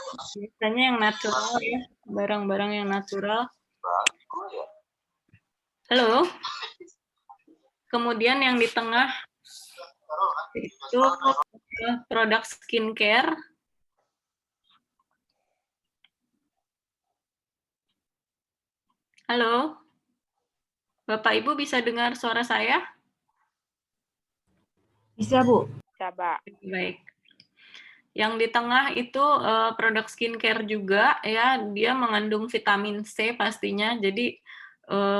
Biasanya yang natural ya, barang-barang yang natural. Halo. Kemudian yang di tengah itu produk skincare. Halo. Bapak Ibu bisa dengar suara saya? Bisa, Bu. Coba. Baik. Yang di tengah itu produk skincare juga ya, dia mengandung vitamin C pastinya. Jadi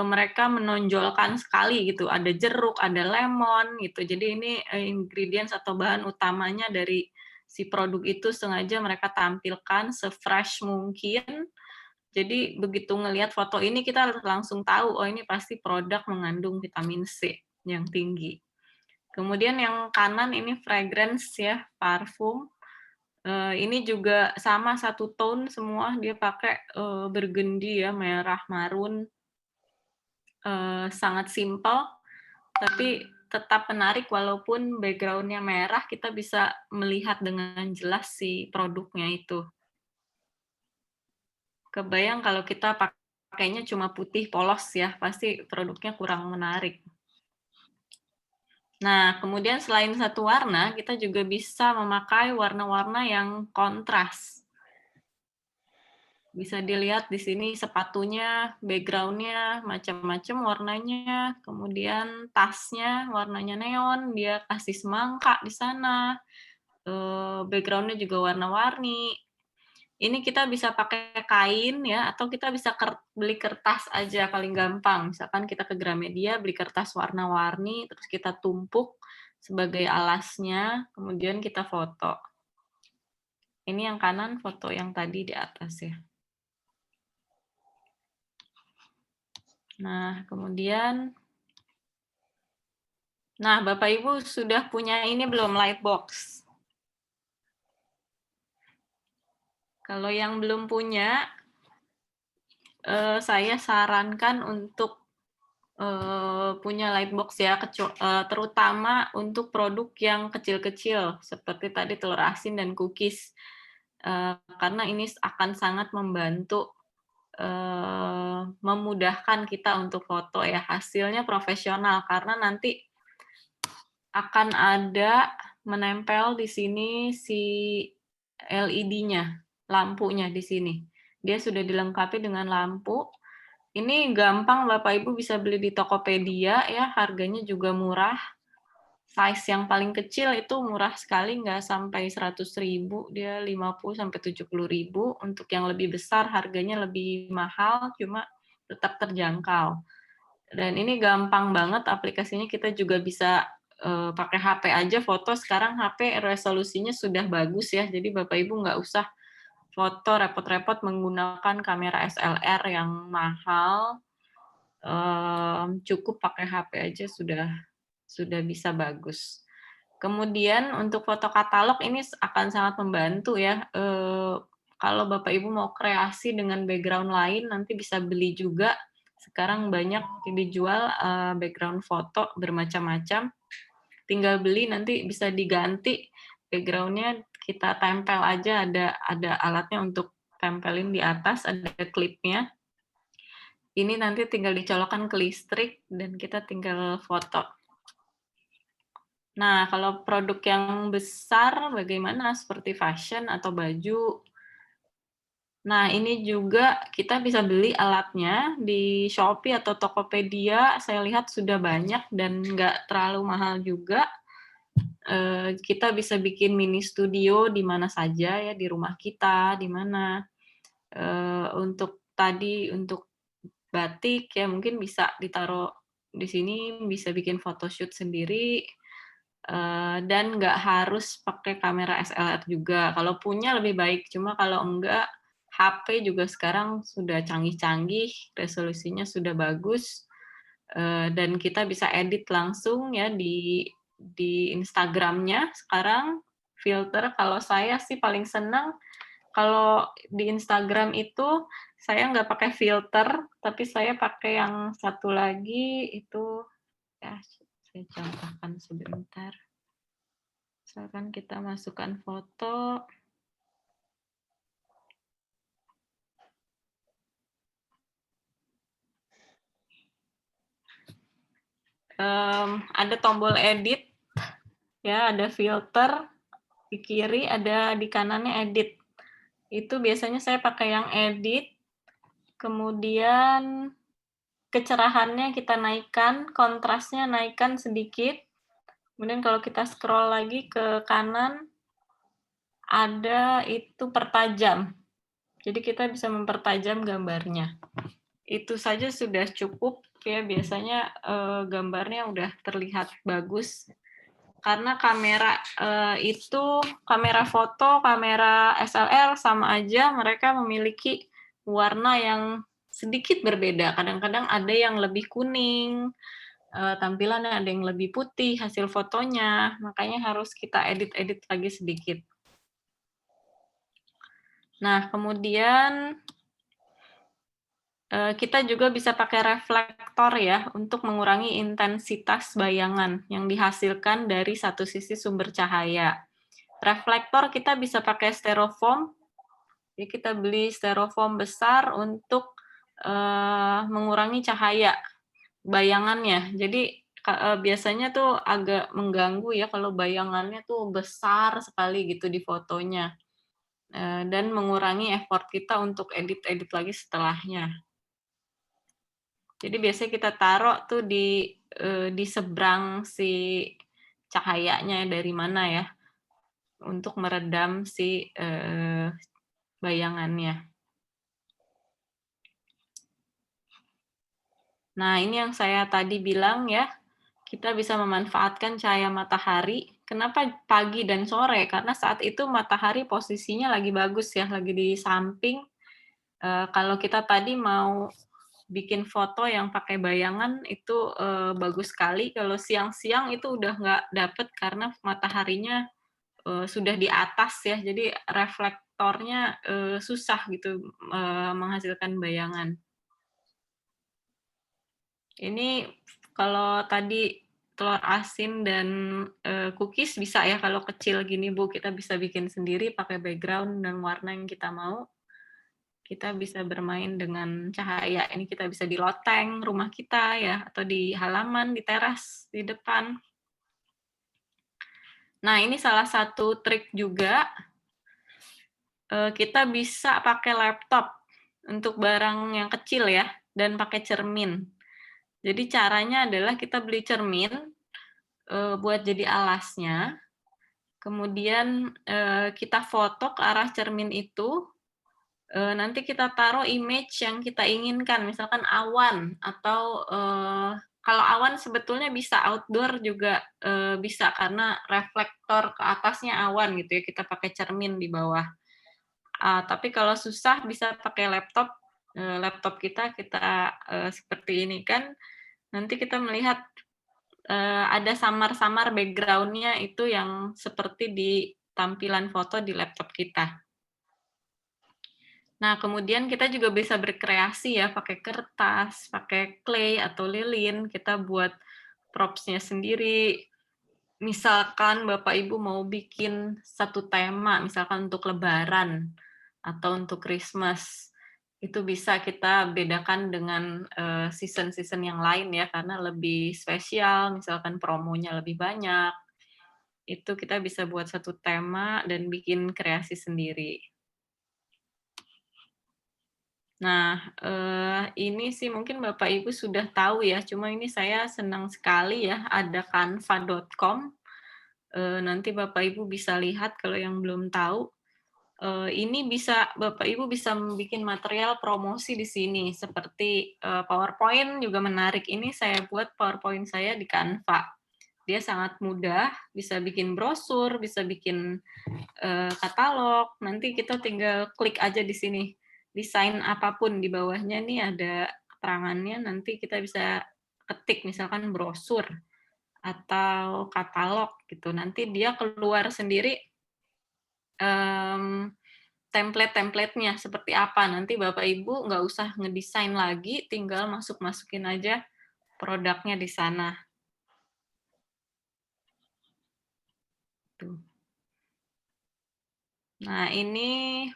mereka menonjolkan sekali gitu. Ada jeruk, ada lemon gitu. Jadi ini ingredients atau bahan utamanya dari si produk itu sengaja mereka tampilkan se-fresh mungkin. Jadi begitu ngelihat foto ini kita langsung tahu oh ini pasti produk mengandung vitamin C yang tinggi. Kemudian yang kanan ini fragrance ya, parfum. Ini juga sama satu tone semua, dia pakai burgundy ya, merah marun. Sangat simple, tapi tetap menarik walaupun background-nya merah, kita bisa melihat dengan jelas si produknya itu. Kebayang kalau kita pakainya cuma putih polos ya, pasti produknya kurang menarik. Nah, kemudian selain satu warna, kita juga bisa memakai warna-warna yang kontras. Bisa dilihat di sini sepatunya, background-nya macam-macam warnanya, kemudian tasnya warnanya neon, dia kasih semangka di sana, background-nya juga warna-warni. Ini kita bisa pakai kain ya, atau kita bisa beli kertas aja paling gampang. Misalkan kita ke Gramedia beli kertas warna-warni, terus kita tumpuk sebagai alasnya, kemudian kita foto. Ini yang kanan foto yang tadi di atas ya. Nah, kemudian, nah Bapak Ibu sudah punya ini belum Lightbox? Kalau yang belum punya, saya sarankan untuk punya Lightbox ya, terutama untuk produk yang kecil-kecil seperti tadi telur asin dan cookies, karena ini akan sangat membantu memudahkan kita untuk foto ya, hasilnya profesional karena nanti akan ada menempel di sini si LED-nya, lampunya di sini. Dia sudah dilengkapi dengan lampu. Ini gampang Bapak Ibu bisa beli di Tokopedia ya, harganya juga murah. Size yang paling kecil itu murah sekali, nggak sampai 100.000, dia 50-70.000. Untuk yang lebih besar harganya lebih mahal, cuma tetap terjangkau. Dan ini gampang banget aplikasinya, kita juga bisa pakai HP aja foto. Sekarang HP resolusinya sudah bagus ya, jadi Bapak Ibu nggak usah foto repot-repot menggunakan kamera SLR yang mahal. Cukup pakai HP aja sudah bisa bagus. Kemudian untuk foto katalog ini akan sangat membantu ya. Kalau Bapak Ibu mau kreasi dengan background lain, nanti bisa beli juga. Sekarang banyak dijual background foto bermacam-macam. Tinggal beli, nanti bisa diganti background-nya, kita tempel aja, ada alatnya untuk tempelin di atas, ada klipnya. Ini nanti tinggal dicolokkan ke listrik dan kita tinggal foto. Nah, kalau produk yang besar bagaimana? Seperti fashion atau baju. Nah, ini juga kita bisa beli alatnya di Shopee atau Tokopedia. Saya lihat sudah banyak dan nggak terlalu mahal juga. Kita bisa bikin mini studio di mana saja ya, di rumah kita, di mana. Untuk batik ya mungkin bisa ditaruh di sini, bisa bikin photoshoot sendiri. Dan nggak harus pakai kamera SLR juga. Kalau punya lebih baik, cuma kalau enggak, HP juga sekarang sudah canggih-canggih, resolusinya sudah bagus, dan kita bisa edit langsung ya di Instagram-nya sekarang, filter. Kalau saya sih paling senang kalau di Instagram itu saya nggak pakai filter, tapi saya pakai yang satu lagi itu, ya saya contohkan sebentar. Misalkan kita masukkan foto. ada tombol edit, ya, ada filter, di kiri, ada di kanannya edit. Itu biasanya saya pakai yang edit, kemudian kecerahannya kita naikkan, kontrasnya naikkan sedikit, kemudian kalau kita scroll lagi ke kanan, ada itu pertajam. Jadi kita bisa mempertajam gambarnya. Itu saja sudah cukup ya, biasanya gambarnya udah terlihat bagus. Karena kamera itu, kamera foto, kamera SLR sama aja, mereka memiliki warna yang sedikit berbeda. Kadang-kadang ada yang lebih kuning, tampilannya ada yang lebih putih hasil fotonya, makanya harus kita edit-edit lagi sedikit. Nah, kemudian kita juga bisa pakai reflektor ya, untuk mengurangi intensitas bayangan yang dihasilkan dari satu sisi sumber cahaya. Reflektor kita bisa pakai styrofoam, jadi kita beli styrofoam besar untuk mengurangi cahaya bayangannya. Jadi biasanya tuh agak mengganggu ya kalau bayangannya tuh besar sekali gitu di fotonya, dan mengurangi effort kita untuk edit-edit lagi setelahnya. Jadi biasanya kita taruh tuh di seberang si cahayanya dari mana ya, untuk meredam si bayangannya. Nah, ini yang saya tadi bilang ya, kita bisa memanfaatkan cahaya matahari. Kenapa pagi dan sore? Karena saat itu matahari posisinya lagi bagus ya, lagi di samping. Kalau kita tadi mau bikin foto yang pakai bayangan itu bagus sekali. Kalau siang-siang itu udah nggak dapet karena mataharinya sudah di atas ya, jadi reflektornya susah gitu menghasilkan bayangan. Ini kalau tadi telur asin dan cookies bisa ya, kalau kecil gini Bu, kita bisa bikin sendiri pakai background dan warna yang kita mau. Kita bisa bermain dengan cahaya. Ini kita bisa di loteng rumah kita ya, atau di halaman, di teras, di depan. Nah, ini salah satu trik juga. Kita bisa pakai laptop untuk barang yang kecil ya, dan pakai cermin. Jadi caranya adalah kita beli cermin buat jadi alasnya, kemudian kita foto ke arah cermin itu, nanti kita taruh image yang kita inginkan, misalkan awan atau kalau awan sebetulnya bisa outdoor juga bisa, karena reflektor ke atasnya awan gitu ya, kita pakai cermin di bawah. Tapi kalau susah bisa pakai laptop, laptop kita seperti ini kan, nanti kita melihat ada samar-samar background-nya itu yang seperti di tampilan foto di laptop kita. Nah, kemudian kita juga bisa berkreasi ya, pakai kertas, pakai clay atau lilin, kita buat props-nya sendiri. Misalkan Bapak Ibu mau bikin satu tema, misalkan untuk Lebaran atau untuk Christmas, itu bisa kita bedakan dengan season-season yang lain ya, karena lebih spesial, misalkan promonya lebih banyak. Itu kita bisa buat satu tema dan bikin kreasi sendiri. Nah, ini sih mungkin Bapak Ibu sudah tahu ya, cuma ini saya senang sekali ya, ada canva.com. Nanti Bapak Ibu bisa lihat kalau yang belum tahu. Ini bisa Bapak Ibu bisa bikin material promosi di sini, seperti PowerPoint juga menarik. Ini saya buat PowerPoint saya di Canva. Dia sangat mudah, bisa bikin brosur, bisa bikin katalog. Nanti kita tinggal klik aja di sini, desain apapun di bawahnya nih ada keterangannya. Nanti kita bisa ketik misalkan brosur atau katalog gitu. Nanti dia keluar sendiri template-templatenya seperti apa. Nanti Bapak Ibu nggak usah ngedesain lagi, tinggal masukin aja produknya di sana. Tuh. Nah, ini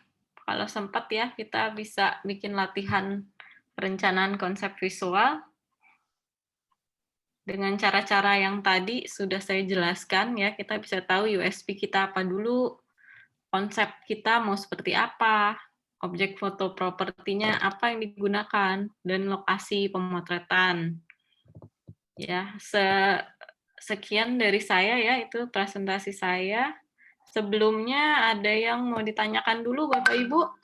kalau sempat ya, kita bisa bikin latihan perencanaan konsep visual. Dengan cara-cara yang tadi sudah saya jelaskan ya, kita bisa tahu USP kita apa dulu, konsep kita mau seperti apa, objek foto propertinya apa yang digunakan, dan lokasi pemotretan. Ya, sekian dari saya ya, itu presentasi saya. Sebelumnya ada yang mau ditanyakan dulu Bapak Ibu?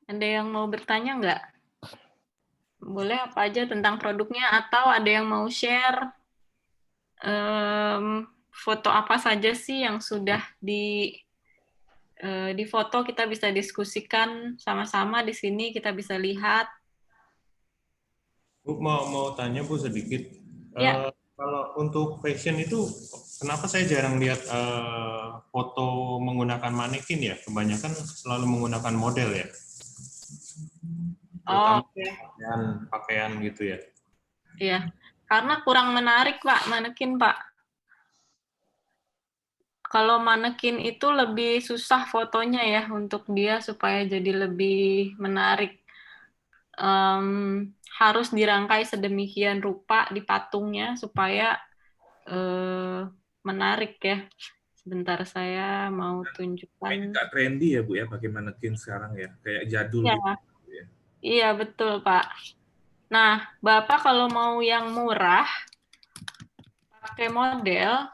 Ada yang mau bertanya nggak? Boleh apa aja tentang produknya, atau ada yang mau share foto apa saja sih yang sudah di foto, kita bisa diskusikan sama-sama di sini, kita bisa lihat. Bu, mau tanya Bu sedikit. Ya, Kalau untuk fashion itu, kenapa saya jarang lihat foto menggunakan manekin ya? Kebanyakan selalu menggunakan model ya, terutama oke. pakaian gitu ya. Iya, karena kurang menarik Pak, manekin Pak. Kalau manekin itu lebih susah fotonya ya, untuk dia supaya jadi lebih menarik. Harus dirangkai sedemikian rupa di patungnya supaya menarik ya. Sebentar saya mau tunjukkan. Kayaknya nggak trendy ya Bu ya, pakai manekin sekarang ya, kayak jadul Iya, gitu ya. iya betul Pak. Nah, Bapak kalau mau yang murah, pakai model,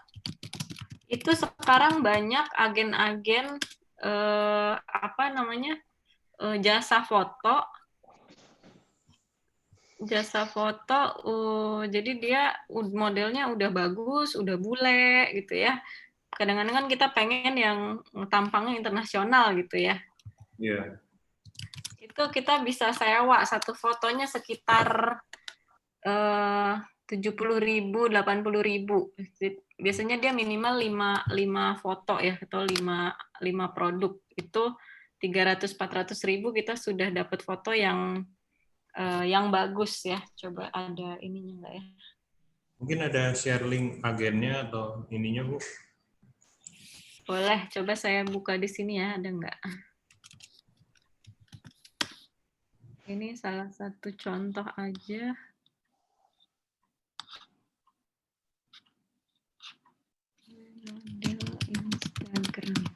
itu sekarang banyak agen-agen apa namanya, jasa foto. Jadi dia modelnya udah bagus, udah bule gitu ya. Kadang-kadang kan kita pengen yang tampangnya internasional gitu ya. Iya. Itu kita bisa sewa satu fotonya sekitar 70.000, 80.000. Biasanya dia minimal 5 foto ya, atau 5 produk. Itu 300-400.000 kita sudah dapat foto yang bagus ya. Coba ada ininya nggak ya? Mungkin ada share link agennya atau ininya Bu. Boleh, coba saya buka di sini ya, ada nggak? Ini salah satu contoh aja. Model Instagram.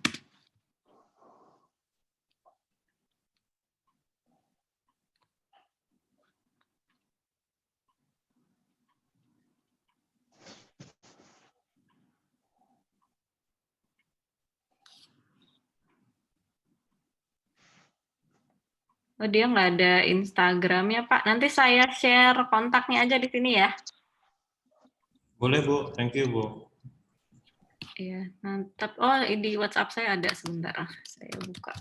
Oh, dia nggak ada Instagramnya, Pak. Nanti saya share kontaknya aja di sini ya. Boleh Bu, thank you Bu. Iya, mantap. Oh, di WhatsApp saya ada, sebentar. Saya buka.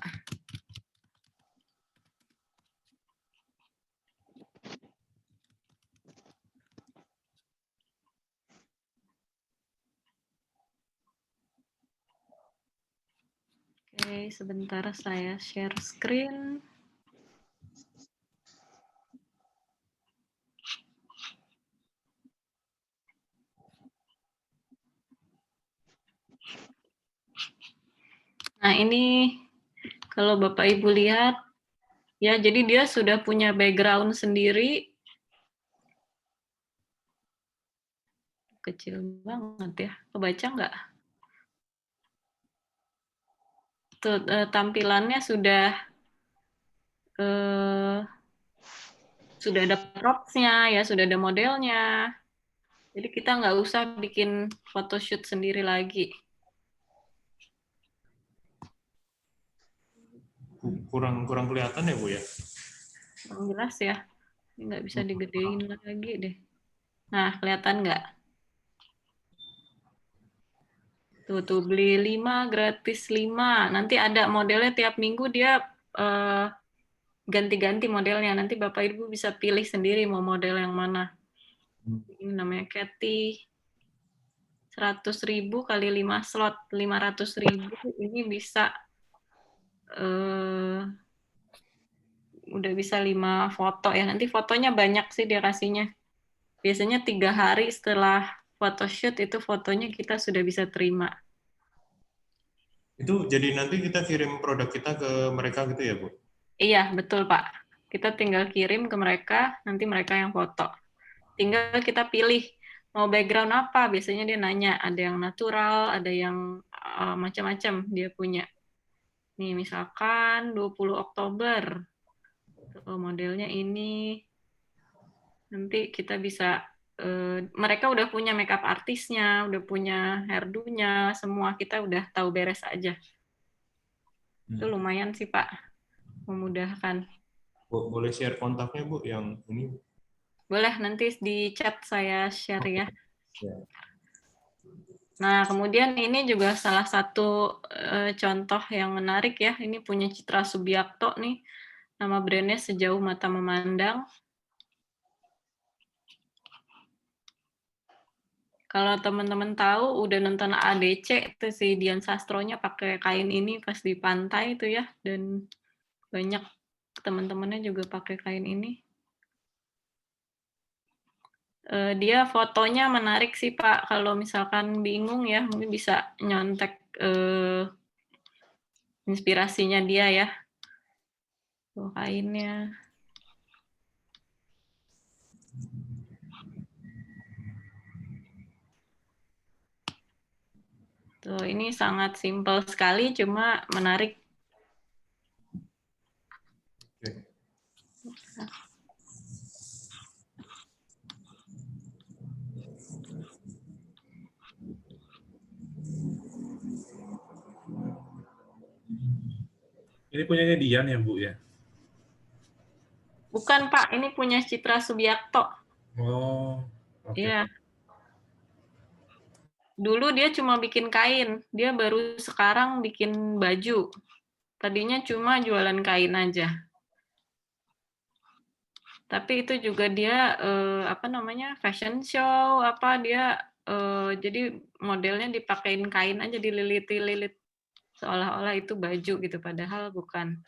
Oke, sebentar saya share screen. Nah, ini kalau Bapak Ibu lihat, ya, jadi dia sudah punya background sendiri. Kecil banget ya. Kebaca nggak? Tuh, tampilannya sudah ada props-nya, ya, sudah ada modelnya. Jadi kita nggak usah bikin photoshoot sendiri lagi. Kurang kelihatan ya Bu ya? Kurang jelas ya. Ini nggak bisa digedein lagi deh. Nah, kelihatan nggak? Tuh, beli 5, gratis 5. Nanti ada modelnya tiap minggu, dia ganti-ganti modelnya. Nanti Bapak Ibu bisa pilih sendiri mau model yang mana. Ini namanya Cathy. 100.000 kali 5 slot, 500.000. Ini bisa udah bisa 5 foto ya. Nanti fotonya banyak sih dia kasihnya. Biasanya 3 hari setelah photoshoot itu fotonya kita sudah bisa terima. Itu jadi nanti kita kirim produk kita ke mereka gitu ya, Bu? Iya, betul Pak. Kita tinggal kirim ke mereka, nanti mereka yang foto. Tinggal kita pilih mau background apa. Biasanya dia nanya, ada yang natural, ada yang macam-macam dia punya. Nih, misalkan 20 Oktober. Tuh, modelnya ini. Nanti kita bisa, mereka udah punya makeup artisnya, udah punya hairdo-nya, semua kita udah tahu beres aja. Itu lumayan sih Pak, memudahkan. Boleh share kontaknya, Bu, yang ini? Boleh, nanti di chat saya share ya. Ya. Nah, kemudian ini juga salah satu contoh yang menarik ya. Ini punya Citra Subiakto nih. Nama brandnya Sejauh Mata Memandang. Kalau teman-teman tahu, udah nonton ADC, itu si Dian Sastronya pakai kain ini pas di pantai itu ya. Dan banyak teman-temannya juga pakai kain ini. Dia fotonya menarik sih Pak. Kalau misalkan bingung ya, mungkin bisa nyontek inspirasinya dia ya. Tuh kainnya. Tuh, ini sangat simpel sekali, cuma menarik. Oke. Ini punyanya Dian ya, Bu ya? Bukan Pak, ini punya Citra Subiakto. Oh, oke. Iya. Dulu dia cuma bikin kain, dia baru sekarang bikin baju. Tadinya cuma jualan kain aja. Tapi itu juga dia fashion show dia jadi modelnya dipakein kain aja, dililit-lilit seolah-olah itu baju gitu, padahal bukan.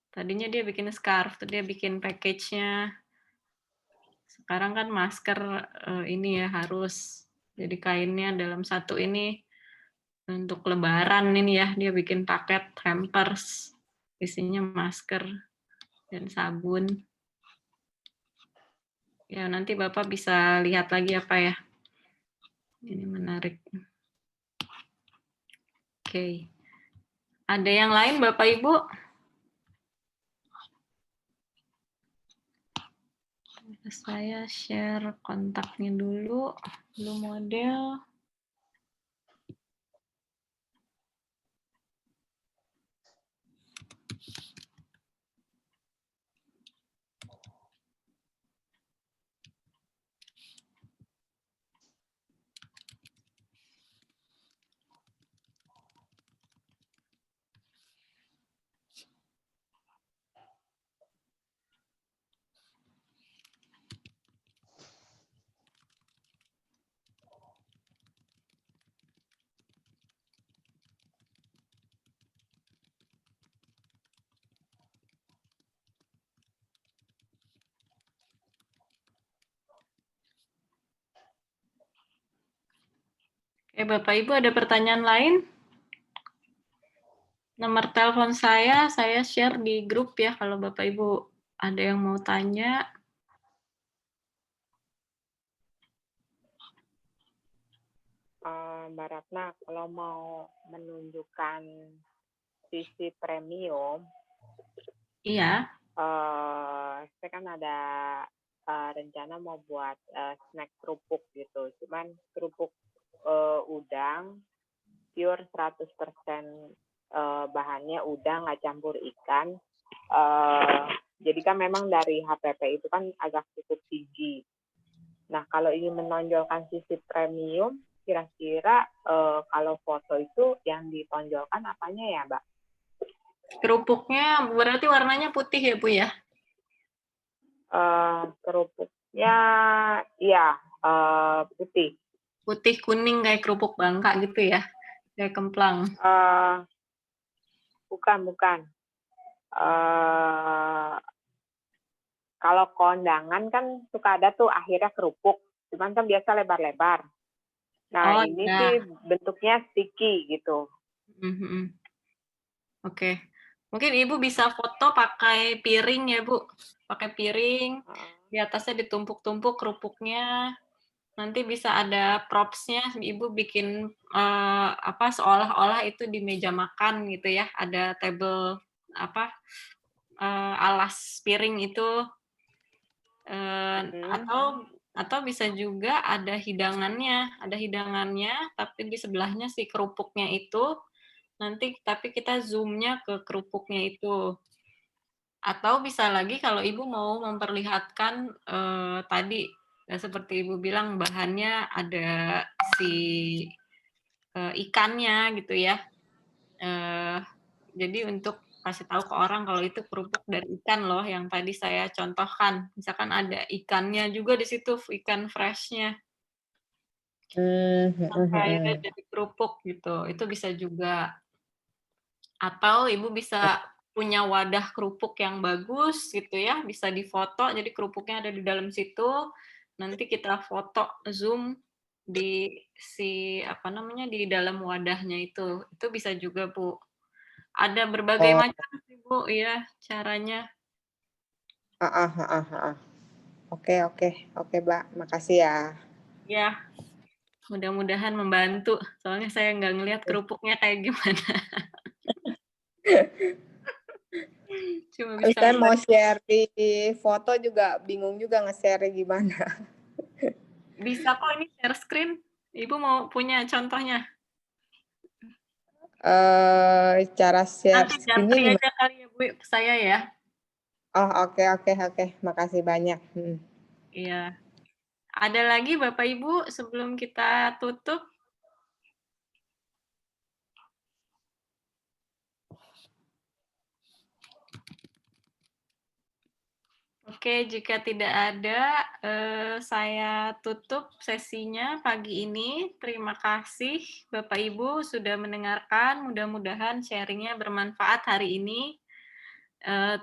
Tadinya dia bikin scarf, dia bikin package-nya. Sekarang kan masker ini ya harus jadi kainnya dalam satu ini untuk lebaran ini ya, dia bikin paket hampers isinya masker dan sabun. Ya, nanti Bapak bisa lihat lagi apa ya. Ini menarik. Oke. Ada yang lain Bapak Ibu? Saya share kontaknya dulu. Belum model. Oke, Bapak Ibu ada pertanyaan lain? Nomor telepon saya share di grup ya kalau Bapak Ibu ada yang mau tanya. Mbak Ratna, kalau mau menunjukkan sisi premium, Iya. saya kan ada rencana mau buat snack kerupuk gitu. Cuman kerupuk udang, pure 100% bahannya udang, nggak campur ikan. Jadi kan memang dari HPP itu kan agak cukup tinggi. Nah, kalau ingin menonjolkan sisi premium, kira-kira kalau foto itu yang ditonjolkan apanya ya, Mbak? Kerupuknya berarti warnanya putih ya, Bu ya? Kerupuknya, iya, putih. Putih kuning kayak kerupuk Bangka gitu ya? Kayak kemplang. Bukan. Kalau kondangan kan suka ada tuh akhirnya kerupuk. cuman kan biasa lebar-lebar. Nah, Oh, ini ya. sih bentuknya sticky gitu. Mhm. Oke. Mungkin Ibu bisa foto pakai piring ya, Bu. Pakai piring, di atasnya ditumpuk-tumpuk kerupuknya. Nanti bisa ada props-nya, Ibu bikin seolah-olah itu di meja makan gitu ya. Ada table alas piring itu, atau bisa juga ada hidangannya, tapi di sebelahnya si kerupuknya itu. Nanti tapi kita zoom-nya ke kerupuknya itu. Atau bisa lagi kalau Ibu mau memperlihatkan tadi seperti Ibu bilang bahannya ada si ikannya gitu ya. Jadi untuk kasih tahu ke orang kalau itu kerupuk dari ikan loh yang tadi saya contohkan. Misalkan ada ikannya juga di situ, ikan fresh-nya. Sampai akhirnya jadi kerupuk gitu. Itu bisa juga. Atau Ibu bisa punya wadah kerupuk yang bagus gitu ya, bisa difoto, jadi kerupuknya ada di dalam situ, nanti kita foto zoom di di dalam wadahnya itu bisa juga, Bu. Ada berbagai Oh, macam sih, Bu, ya caranya. Oke, oke, oke, Mbak. Makasih ya. Ya, mudah-mudahan membantu, soalnya saya nggak ngelihat kerupuknya kayak gimana. Cuma bisa Saya mau ngeliat. share di foto juga bingung juga nge-share gimana. Bisa kok ini share screen. Ibu mau punya contohnya? Cara share Nanti screen-nya japri gimana? aja kali ya, Bu, ke saya ya. Oh, oke, oke, oke. Makasih banyak. Iya. Ada lagi Bapak Ibu sebelum kita tutup? Oke, jika tidak ada, saya tutup sesinya pagi ini. Terima kasih Bapak Ibu sudah mendengarkan. Mudah-mudahan sharing-nya bermanfaat hari ini.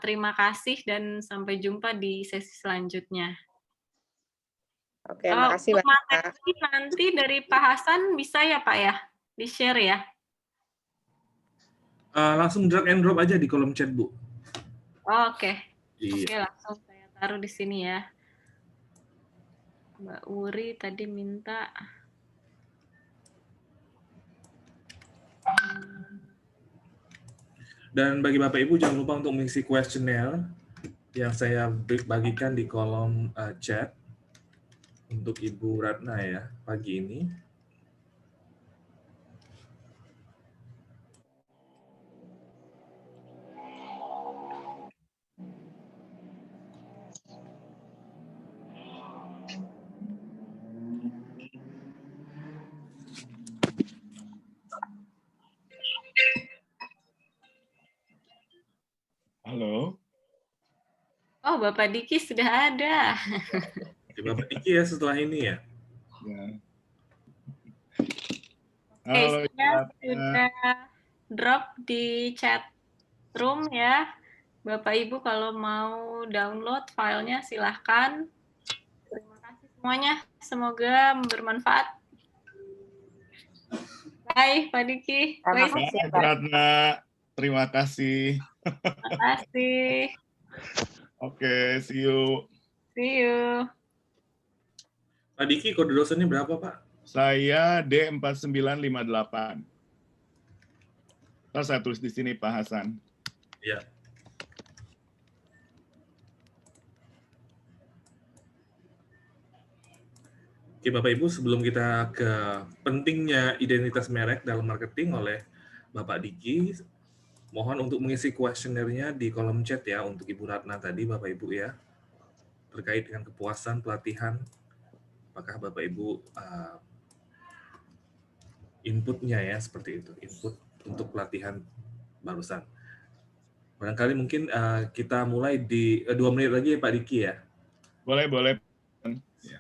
Terima kasih dan sampai jumpa di sesi selanjutnya. Oke, makasih Untuk banyak. materi nanti dari Pak Hasan bisa ya Pak ya? Di-share ya? Langsung drag and drop aja di kolom chat, Bu. Oke. Iya. Oke, langsung saya taruh di sini ya. Mbak Uri tadi minta. Dan bagi Bapak Ibu jangan lupa untuk mengisi kuesioner yang saya bagikan di kolom chat untuk Ibu Ratna ya pagi ini. Halo. Oh, Bapak Diki sudah ada. Oke, Bapak Diki ya setelah ini ya. Ya. Oke, Halo, saya Ratna. sudah drop di chat room ya. Bapak Ibu kalau mau download filenya silahkan. Terima kasih semuanya. Semoga bermanfaat. Bye, Pak Diki. Terima Bye, kasih, Baik, Mbak. Ratna. Terima kasih. terima kasih. Oke, see you. See you. Pak Diki kode dosennya berapa, Pak? Saya D4958. Ntar saya tulis di sini, Pak Hasan. Ya. Oke, Bapak Ibu, sebelum kita ke pentingnya identitas merek dalam marketing oleh Bapak Diki, mohon untuk mengisi kuesionernya di kolom chat ya untuk Ibu Ratna tadi, Bapak Ibu ya, terkait dengan kepuasan pelatihan. Apakah Bapak Ibu inputnya ya seperti itu, input untuk pelatihan barusan. Barangkali mungkin kita mulai di 2 menit lagi ya Pak Diki ya. Boleh, boleh. Ya.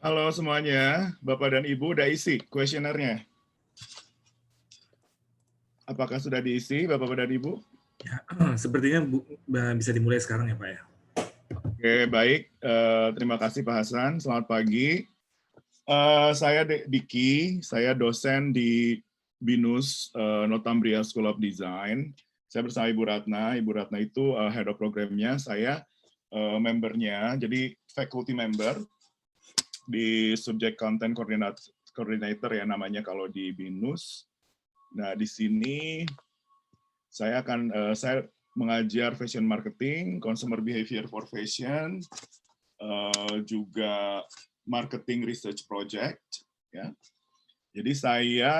Halo semuanya, Bapak dan Ibu udah isi kuesionernya? Apakah sudah diisi Bapak dan Ibu? Ya, sepertinya bisa dimulai sekarang ya Pak ya. Oke, baik. Terima kasih Pak Hasan. Selamat pagi. Saya Diki, saya dosen di BINUS Northumbria School of Design. Saya bersama Ibu Ratna. Ibu Ratna itu head of programnya, saya membernya, jadi faculty member di subject content coordinator ya namanya kalau di BINUS. Nah di sini saya mengajar fashion marketing, consumer behavior for fashion, juga marketing research project. Ya. Jadi saya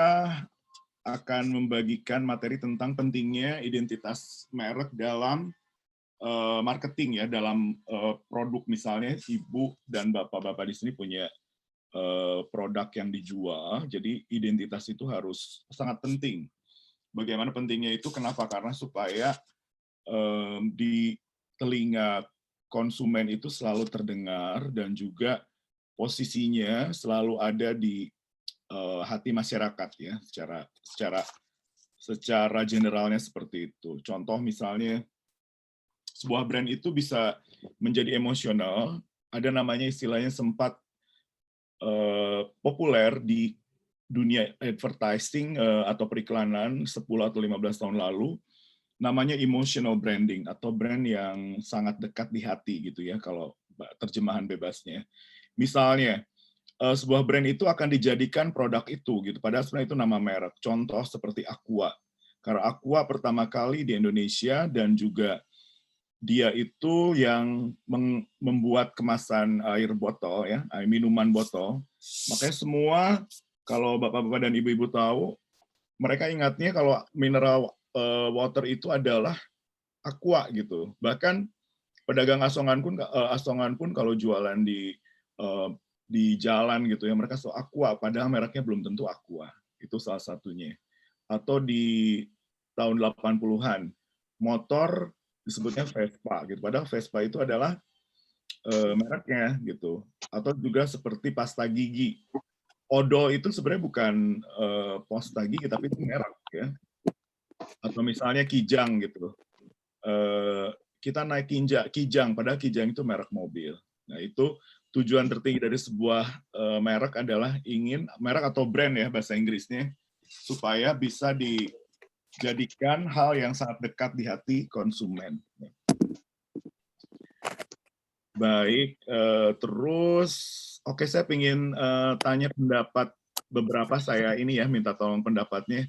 akan membagikan materi tentang pentingnya identitas merek dalam marketing ya, dalam produk misalnya ibu dan bapak-bapak di sini punya produk yang dijual, jadi identitas itu harus sangat penting. Bagaimana pentingnya itu? Kenapa? Karena supaya di telinga konsumen itu selalu terdengar dan juga posisinya selalu ada di hati masyarakat ya, secara generalnya seperti itu. Contoh misalnya sebuah brand itu bisa menjadi emosional, ada namanya istilahnya sempat populer di dunia advertising atau periklanan 10 atau 15 tahun lalu, namanya emotional branding atau brand yang sangat dekat di hati gitu ya kalau terjemahan bebasnya. Misalnya sebuah brand itu akan dijadikan produk itu gitu, padahal sebenarnya itu nama merek. Contoh seperti Aqua. Karena Aqua pertama kali di Indonesia dan juga dia itu yang membuat kemasan air botol ya, minuman botol. Makanya semua kalau bapak-bapak dan ibu-ibu tahu, mereka ingatnya kalau mineral water itu adalah Aqua gitu. Bahkan pedagang asongan pun kalau jualan di jalan gitu ya, mereka so Aqua, padahal mereknya belum tentu Aqua. Itu salah satunya. Atau di tahun 80-an, motor disebutnya Vespa gitu. Padahal Vespa itu adalah mereknya gitu. Atau juga seperti pasta gigi. Odol itu sebenarnya bukan pasta gigi tapi itu merek ya. Atau misalnya Kijang gitu. Kita naik Kijang padahal Kijang itu merek mobil. Nah, itu tujuan tertinggi dari sebuah merek adalah ingin merek atau brand ya bahasa Inggrisnya supaya bisa dijadikan hal yang sangat dekat di hati konsumen. Baik, terus oke saya ingin tanya pendapat beberapa saya ini ya, minta tolong pendapatnya.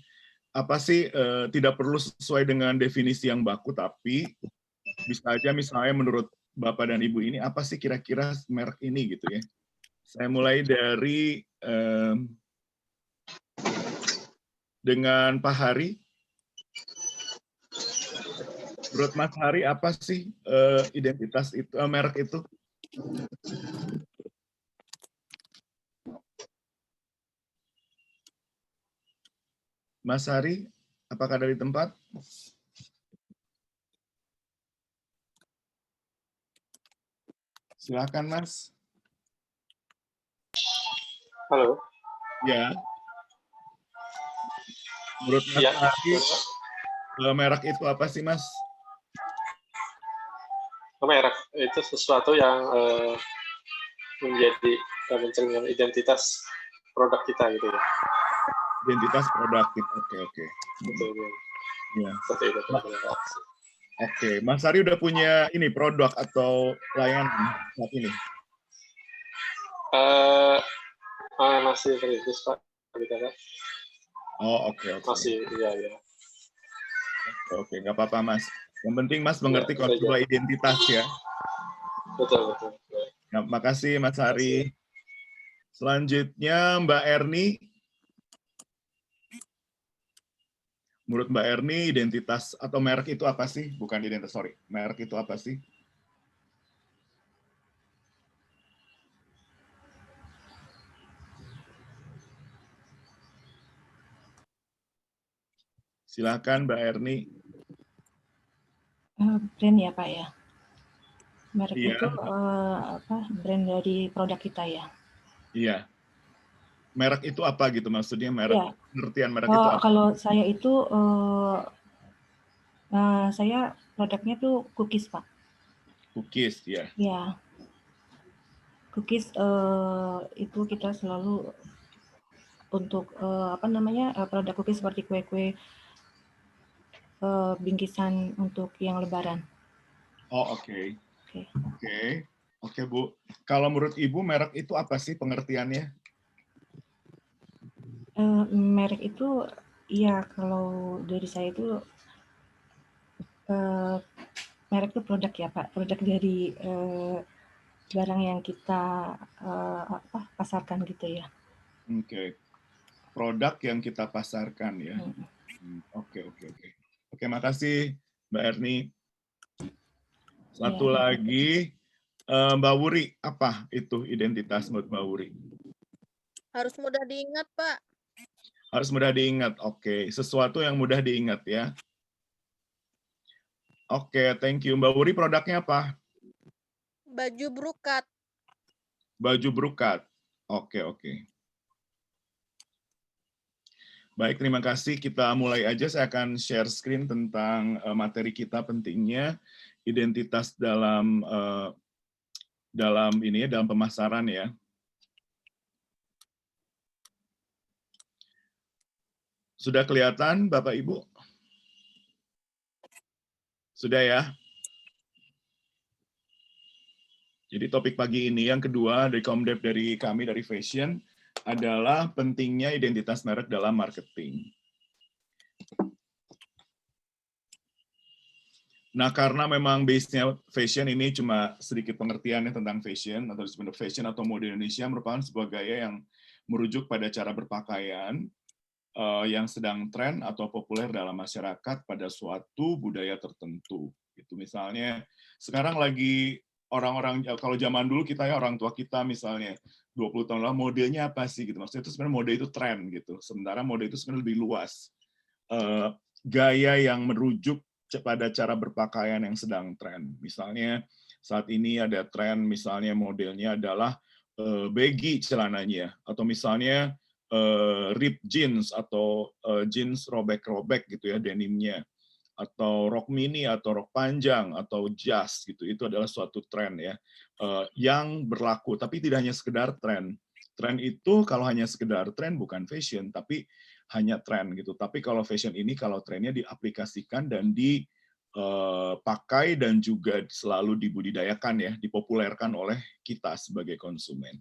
Apa sih tidak perlu sesuai dengan definisi yang baku, tapi bisa aja misalnya menurut Bapak dan Ibu ini, apa sih kira-kira merek ini gitu ya. Saya mulai dari dengan Pak Hari. Menurut Mas Hari, apa sih identitas itu, merek itu? Mas Hari, apakah dari tempat? Silakan, Mas. Halo. Ya. Menurut Mas Ya. Hari, merek itu apa sih, Mas? Merek itu sesuatu yang menjadi mencerminkan identitas produk kita gitu ya. Identitas produk kita, oke. Betul. Ya. Seperti itu. Oke, Mas Hari udah punya ini produk atau layanan saat ini? Masih berintis Pak. Oh, oke. Masih, iya. Oke, nggak apa-apa Mas. Yang penting Mas mengerti konsep identitas ya. Betul. Ya, makasih Mas Hari. Selanjutnya Mbak Erni. Menurut Mbak Erni, identitas atau merek itu apa sih? Bukan identitas, sorry. Merek itu apa sih? Silakan Mbak Erni. Brand ya Pak ya. Merek Iya. itu brand dari produk kita ya. Iya. Merek itu apa gitu maksudnya? Merek, Iya. pengertian merek itu apa? Kalau saya itu saya produknya tuh cookies, Pak. Cookies, ya. Ya, cookies itu kita selalu untuk produk cookies seperti kue-kue bingkisan untuk yang Lebaran. Oh, oke. Oke. Oke, Bu. Kalau menurut Ibu merek itu apa sih pengertiannya? Merek itu, ya kalau dari saya itu merek itu produk ya Pak, produk dari barang yang kita pasarkan gitu ya. Oke. Produk yang kita pasarkan ya. Oke. Oke, makasih Mbak Erni. Satu Ya. lagi, Mbak Wuri, apa itu identitas menurut Mbak Wuri? Harus mudah diingat, Pak. Harus mudah diingat, oke. Sesuatu yang mudah diingat ya. Oke, thank you. Mbak Wuri, produknya apa? Baju brokat. Baju brokat. Oke. Baik, terima kasih. Kita mulai aja. Saya akan share screen tentang materi kita, pentingnya identitas dalam pemasaran ya. Sudah kelihatan Bapak Ibu? Sudah ya? Jadi topik pagi ini yang kedua dari Komdev dari kami dari Fashion adalah pentingnya identitas merek dalam marketing. Nah, karena memang base-nya fashion ini cuma sedikit pengertiannya tentang fashion atau disebut fashion atau mode Indonesia merupakan sebuah gaya yang merujuk pada cara berpakaian yang sedang tren atau populer dalam masyarakat pada suatu budaya tertentu. Itu misalnya sekarang lagi orang-orang, kalau zaman dulu kita ya orang tua kita misalnya 20 tahun lalu modenya apa sih gitu. Maksudnya itu sebenarnya mode itu tren gitu. Sementara mode itu sebenarnya lebih luas. Gaya yang merujuk pada cara berpakaian yang sedang tren. Misalnya saat ini ada tren misalnya modelnya adalah baggy celananya atau misalnya ripped jeans atau jeans robek-robek gitu ya denimnya atau rok mini atau rok panjang atau jas gitu. Itu adalah suatu tren ya yang berlaku tapi tidak hanya sekedar tren. Tren itu kalau hanya sekedar tren bukan fashion tapi hanya tren gitu. Tapi kalau fashion ini kalau trennya diaplikasikan dan dipakai dan juga selalu dibudidayakan ya, dipopulerkan oleh kita sebagai konsumen.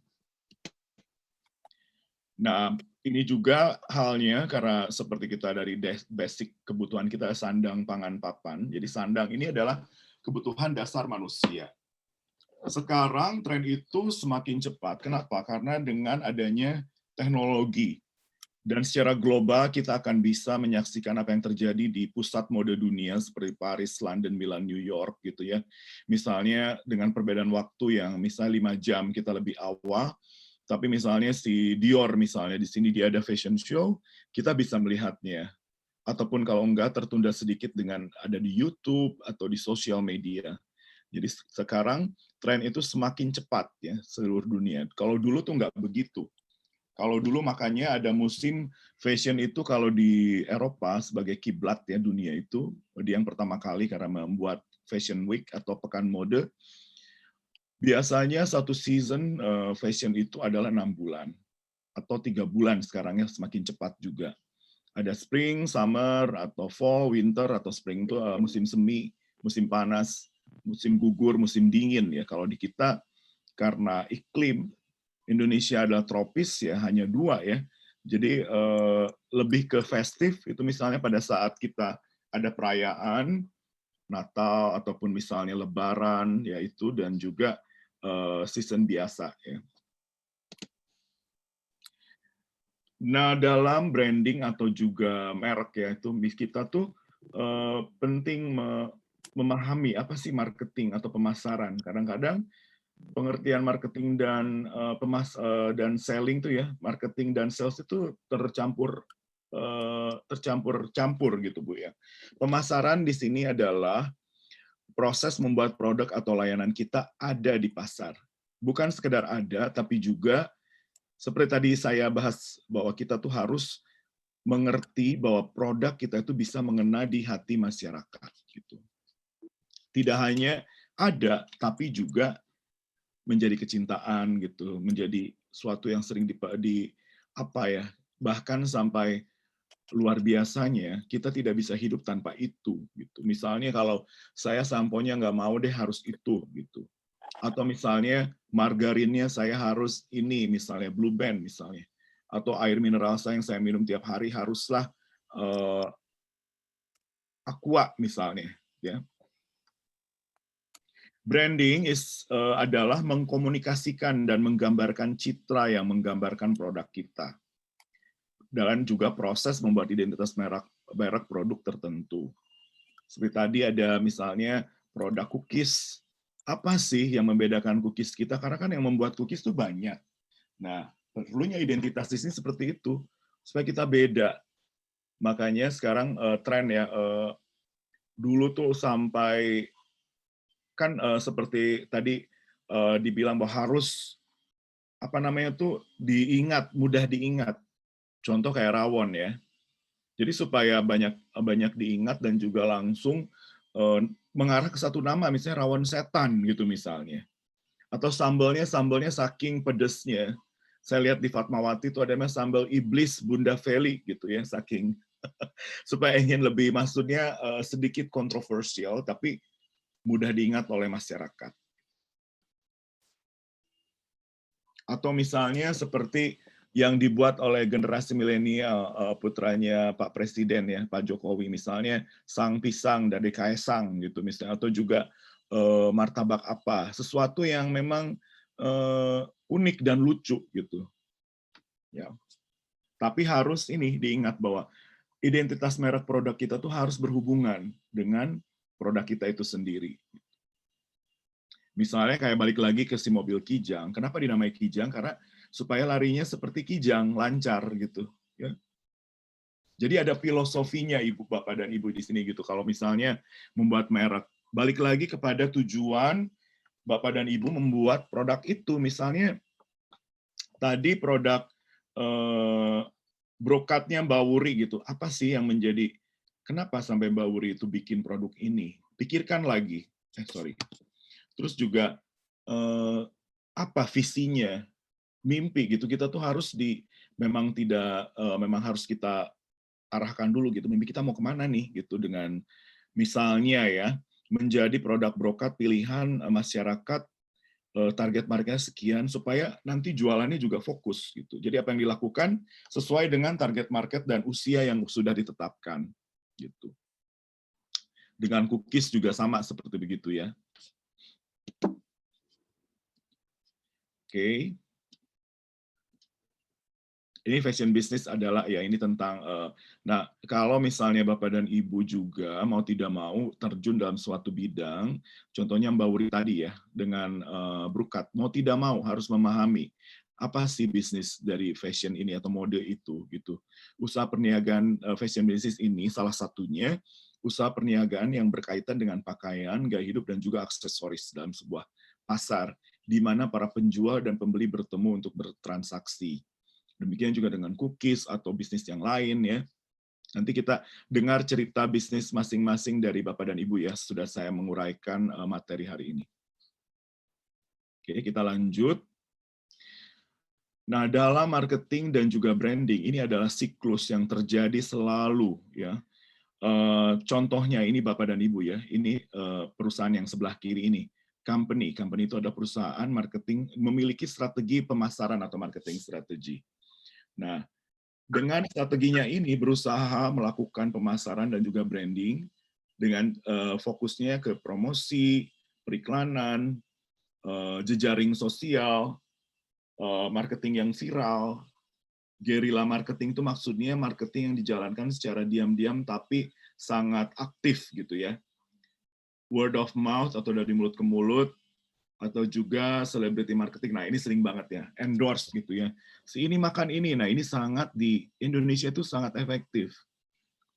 Nah, ini juga halnya karena seperti kita dari basic kebutuhan kita sandang, pangan, papan. Jadi sandang ini adalah kebutuhan dasar manusia. Sekarang tren itu semakin cepat. Kenapa? Karena dengan adanya teknologi dan secara global kita akan bisa menyaksikan apa yang terjadi di pusat mode dunia seperti Paris, London, Milan, New York gitu ya. Misalnya dengan perbedaan waktu yang misalnya 5 jam kita lebih awal, tapi misalnya si Dior misalnya di sini dia ada fashion show, kita bisa melihatnya. Ataupun kalau enggak tertunda sedikit dengan ada di YouTube atau di sosial media. Jadi sekarang tren itu semakin cepat ya seluruh dunia. Kalau dulu tuh nggak begitu. Kalau dulu makanya ada musim fashion itu kalau di Eropa sebagai kiblat ya dunia itu, dia yang pertama kali karena membuat Fashion Week atau pekan mode. Biasanya satu season fashion itu adalah 6 bulan atau 3 bulan sekarang ya semakin cepat juga. Ada spring, summer, atau fall, winter, atau spring itu musim semi, musim panas, musim gugur, musim dingin ya. Kalau di kita karena iklim Indonesia adalah tropis ya hanya 2 ya. Jadi lebih ke festif itu misalnya pada saat kita ada perayaan Natal ataupun misalnya Lebaran yaitu dan juga season biasa ya. Nah dalam branding atau juga merek ya itu kita tuh penting memahami apa sih marketing atau pemasaran. Kadang-kadang pengertian marketing dan dan selling tuh ya, marketing dan sales itu tercampur gitu Bu ya. Pemasaran di sini adalah proses membuat produk atau layanan kita ada di pasar. Bukan sekedar ada, tapi juga Seperti tadi saya bahas bahwa kita tuh harus mengerti bahwa produk kita itu bisa mengena di hati masyarakat gitu. Tidak hanya ada, tapi juga menjadi kecintaan gitu, menjadi suatu yang sering bahkan sampai luar biasanya kita tidak bisa hidup tanpa itu gitu. Misalnya kalau saya samponya nggak mau deh harus itu gitu. Atau misalnya margarinnya saya harus ini, misalnya Blue Band misalnya. Atau air mineral saya yang saya minum tiap hari haruslah Aqua misalnya, ya. Branding adalah mengkomunikasikan dan menggambarkan citra yang menggambarkan produk kita. Dan juga proses membuat identitas merek produk tertentu. Seperti tadi ada misalnya produk cookies. Apa sih yang membedakan cookies kita? Karena kan yang membuat cookies itu banyak. Nah, perlunya identitas di sini seperti itu, supaya kita beda. Makanya sekarang tren ya, dulu tuh sampai kan seperti tadi dibilang bahwa harus diingat, mudah diingat. Contoh kayak rawon ya. Jadi supaya banyak diingat dan juga langsung mengarah ke satu nama, misalnya rawon setan gitu misalnya. Atau sambalnya saking pedesnya. Saya lihat di Fatmawati itu ada sambal iblis Bunda Feli gitu ya, saking supaya ingin lebih, maksudnya sedikit kontroversial tapi mudah diingat oleh masyarakat. Atau misalnya seperti yang dibuat oleh generasi milenial, putranya Pak Presiden ya, Pak Jokowi, misalnya sang pisang dari Kaesang gitu misalnya, atau juga martabak apa, sesuatu yang memang unik dan lucu gitu. Ya. Tapi harus ini diingat bahwa identitas merek produk kita tuh harus berhubungan dengan produk kita itu sendiri. Misalnya kayak balik lagi ke si mobil Kijang. Kenapa dinamai Kijang? Karena supaya larinya seperti Kijang, lancar gitu. Ya. Jadi ada filosofinya Ibu, Bapak, dan Ibu di sini gitu. Kalau misalnya membuat merek, balik lagi kepada tujuan Bapak dan Ibu membuat produk itu. Misalnya tadi produk brokatnya Mbak Wuri gitu. Apa sih yang menjadi, kenapa sampai Mbak Wuri itu bikin produk ini? Pikirkan lagi. Terus juga apa visinya, mimpi gitu. Kita tuh harus memang harus kita arahkan dulu gitu. Mimpi kita mau kemana nih gitu, dengan misalnya ya menjadi produk brokat pilihan masyarakat, target marketnya sekian, supaya nanti jualannya juga fokus gitu. Jadi apa yang dilakukan sesuai dengan target market dan usia yang sudah ditetapkan gitu. Dengan cookies juga sama seperti begitu ya. Oke. Ini fashion business adalah ya ini tentang nah kalau misalnya Bapak dan Ibu juga mau tidak mau terjun dalam suatu bidang, contohnya Mbak Wuri tadi ya dengan Brukat, mau tidak mau harus memahami apa sih bisnis dari fashion ini atau mode itu gitu. Usaha perniagaan fashion business ini salah satunya usaha perniagaan yang berkaitan dengan pakaian, gaya hidup dan juga aksesoris dalam sebuah pasar di mana para penjual dan pembeli bertemu untuk bertransaksi. Demikian juga dengan cookies atau bisnis yang lain ya. Nanti kita dengar cerita bisnis masing-masing dari Bapak dan Ibu ya, sudah saya menguraikan materi hari ini. Oke, kita lanjut. Nah, dalam marketing dan juga branding, ini adalah siklus yang terjadi selalu ya. Contohnya ini Bapak dan Ibu ya, ini perusahaan yang sebelah kiri ini. Company itu adalah perusahaan marketing, memiliki strategi pemasaran atau marketing strategi. Nah, dengan strateginya ini berusaha melakukan pemasaran dan juga branding dengan fokusnya ke promosi, periklanan, jejaring sosial, marketing yang viral. Guerrilla marketing itu maksudnya marketing yang dijalankan secara diam-diam tapi sangat aktif gitu ya. Word of mouth atau dari mulut ke mulut, atau juga celebrity marketing. Nah, ini sering banget ya, endorse gitu ya. Si ini makan ini. Nah, ini sangat di Indonesia itu sangat efektif.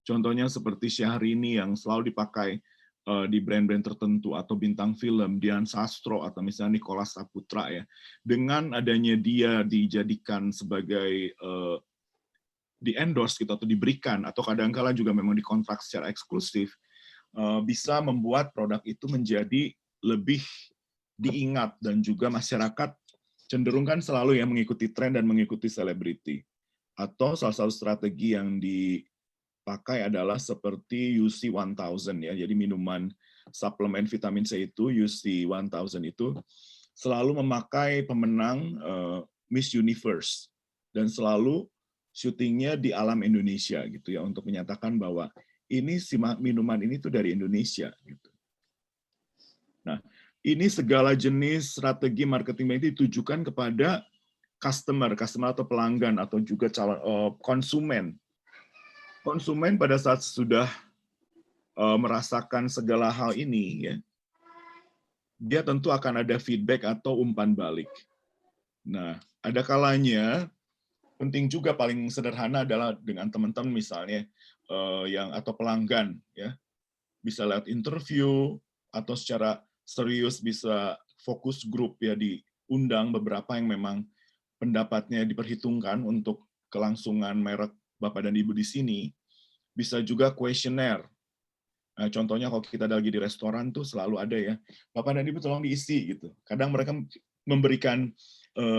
Contohnya seperti Syahrini yang selalu dipakai di brand-brand tertentu atau bintang film, Dian Sastro atau misalnya Nicholas Saputra ya, dengan adanya dia dijadikan sebagai di endorse gitu atau diberikan atau kadang-kala juga memang dikontrak secara eksklusif, bisa membuat produk itu menjadi lebih diingat dan juga masyarakat cenderung kan selalu ya mengikuti tren dan mengikuti selebriti. Atau salah satu strategi yang dipakai adalah seperti UC 1000 ya. Jadi minuman suplemen vitamin C itu UC 1000 itu selalu memakai pemenang Miss Universe dan selalu syutingnya di alam Indonesia gitu ya untuk menyatakan bahwa ini si minuman ini tuh dari Indonesia gitu. Nah, ini segala jenis strategi marketing itu ditujukan kepada customer atau pelanggan atau juga calon konsumen. Konsumen pada saat sudah merasakan segala hal ini ya, dia tentu akan ada feedback atau umpan balik. Nah, ada kalanya penting juga paling sederhana adalah dengan teman-teman misalnya yang atau pelanggan ya, bisa lihat interview atau secara serius bisa fokus grup ya, diundang beberapa yang memang pendapatnya diperhitungkan untuk kelangsungan merek Bapak dan Ibu di sini. Bisa juga kuesioner. Nah, contohnya kalau kita lagi di restoran tuh selalu ada ya, Bapak dan Ibu tolong diisi gitu. Kadang mereka memberikan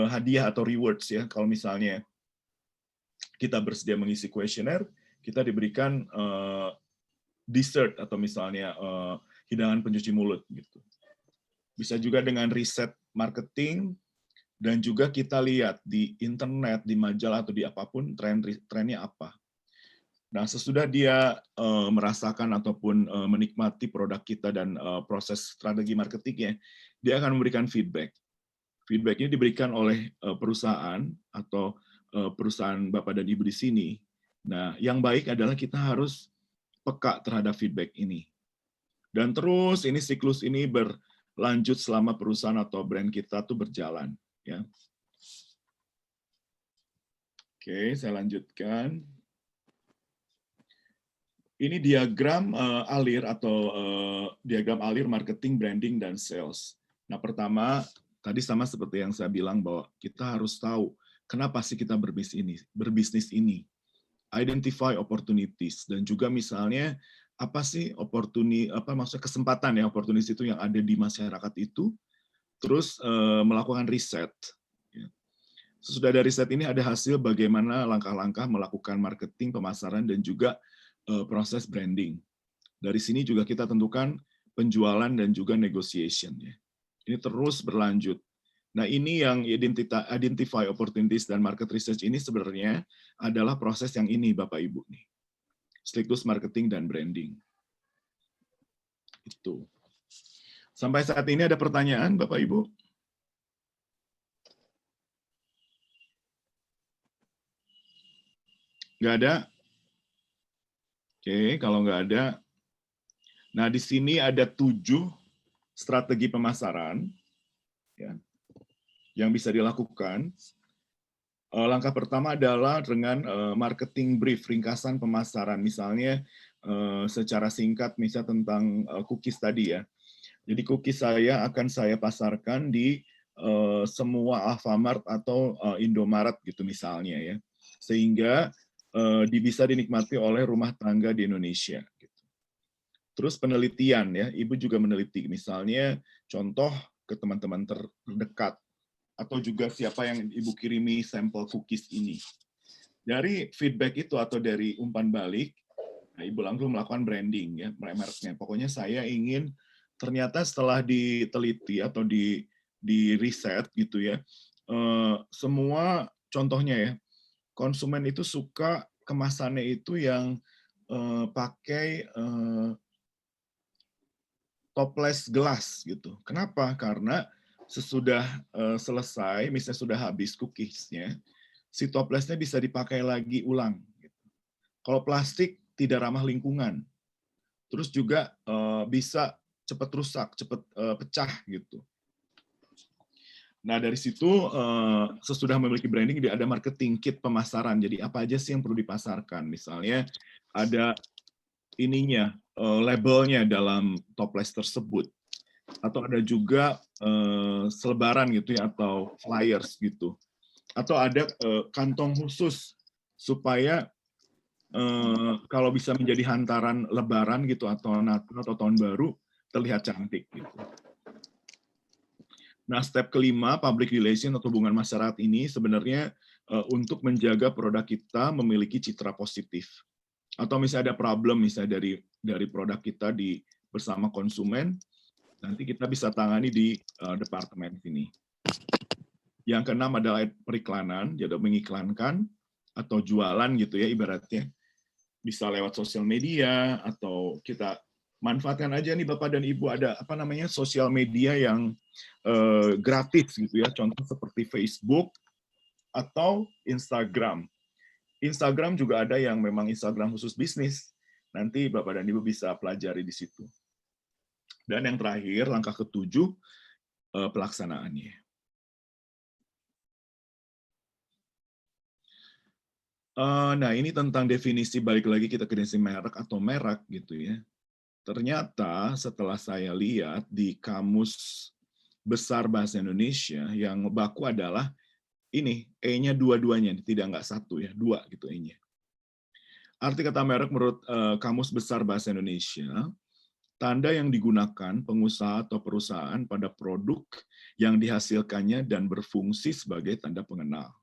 hadiah atau rewards ya, kalau misalnya kita bersedia mengisi kuesioner, kita diberikan dessert atau misalnya hidangan pencuci mulut gitu. Bisa juga dengan riset marketing dan juga kita lihat di internet, di majalah atau di apapun trennya apa. Nah, sesudah dia merasakan ataupun menikmati produk kita dan proses strategi marketingnya, dia akan memberikan feedback. Feedback ini diberikan oleh perusahaan atau perusahaan Bapak dan Ibu di sini. Nah, yang baik adalah kita harus peka terhadap feedback ini. Dan terus ini siklus ini berlanjut selama perusahaan atau brand kita tuh berjalan. Ya. Oke, saya lanjutkan. Ini diagram alir atau diagram alir marketing, branding, dan sales. Nah, pertama, tadi sama seperti yang saya bilang bahwa kita harus tahu kenapa sih kita berbisnis ini. Identify opportunities dan juga misalnya apa sih maksudnya kesempatan ya opportunities itu yang ada di masyarakat itu, terus melakukan riset. Sesudah dari riset ini ada hasil bagaimana langkah-langkah melakukan marketing, pemasaran, dan juga proses branding. Dari sini juga kita tentukan penjualan dan juga negotiation. Ya. Ini terus berlanjut. Nah, ini yang identify opportunities dan market research ini sebenarnya adalah proses yang ini, Bapak Ibu nih. Siklus marketing dan branding. Itu. Sampai saat ini ada pertanyaan, Bapak Ibu? Nggak ada? Oke, kalau nggak ada. Nah, di sini ada 7 strategi pemasaran ya, yang bisa dilakukan. Langkah pertama adalah dengan marketing brief, ringkasan pemasaran. Misalnya secara singkat, misalnya tentang cookies tadi ya. Jadi cookies akan saya pasarkan di semua Alfamart atau Indomaret gitu misalnya ya. Sehingga bisa dinikmati oleh rumah tangga di Indonesia. Terus penelitian ya, Ibu juga meneliti, misalnya contoh ke teman-teman terdekat atau juga siapa yang Ibu kirimi sampel cookies ini. Dari feedback itu atau dari umpan balik, nah, Ibu langsung melakukan branding ya, mereknya. Pokoknya saya ingin ternyata setelah diteliti atau di riset gitu ya, semua contohnya ya, konsumen itu suka kemasannya itu yang pakai toples gelas gitu. Kenapa? Karena sesudah selesai, misalnya sudah habis cookiesnya, si toplesnya bisa dipakai lagi ulang. Gitu. Kalau plastik tidak ramah lingkungan, terus juga bisa cepat rusak, cepat pecah gitu. Nah, dari situ sesudah memiliki branding, dia ada marketing kit pemasaran. Jadi apa aja sih yang perlu dipasarkan? Misalnya ada ininya, labelnya dalam toples tersebut. Atau ada juga selebaran gitu ya, atau flyers gitu. Atau ada kantong khusus supaya kalau bisa menjadi hantaran lebaran gitu atau Natal atau tahun baru terlihat cantik gitu. Nah, step kelima, public relation atau hubungan masyarakat ini sebenarnya untuk menjaga produk kita memiliki citra positif. Atau misalnya ada problem misalnya dari produk kita bersama konsumen, nanti kita bisa tangani di departemen ini. Yang keenam adalah periklanan, jadi mengiklankan atau jualan gitu ya ibaratnya. Bisa lewat sosial media atau kita manfaatkan aja nih Bapak dan Ibu ada sosial media yang gratis gitu ya, contoh seperti Facebook atau Instagram. Instagram juga ada yang memang Instagram khusus bisnis. Nanti Bapak dan Ibu bisa pelajari di situ. Dan yang terakhir, langkah ke-7, pelaksanaannya. Nah, ini tentang definisi, balik lagi kita ke definisi merek atau merek gitu ya. Ternyata setelah saya lihat di Kamus Besar Bahasa Indonesia, yang baku adalah ini, E-nya dua-duanya, nggak satu ya, dua gitu E-nya. Arti kata merek menurut Kamus Besar Bahasa Indonesia, tanda yang digunakan pengusaha atau perusahaan pada produk yang dihasilkannya dan berfungsi sebagai tanda pengenal.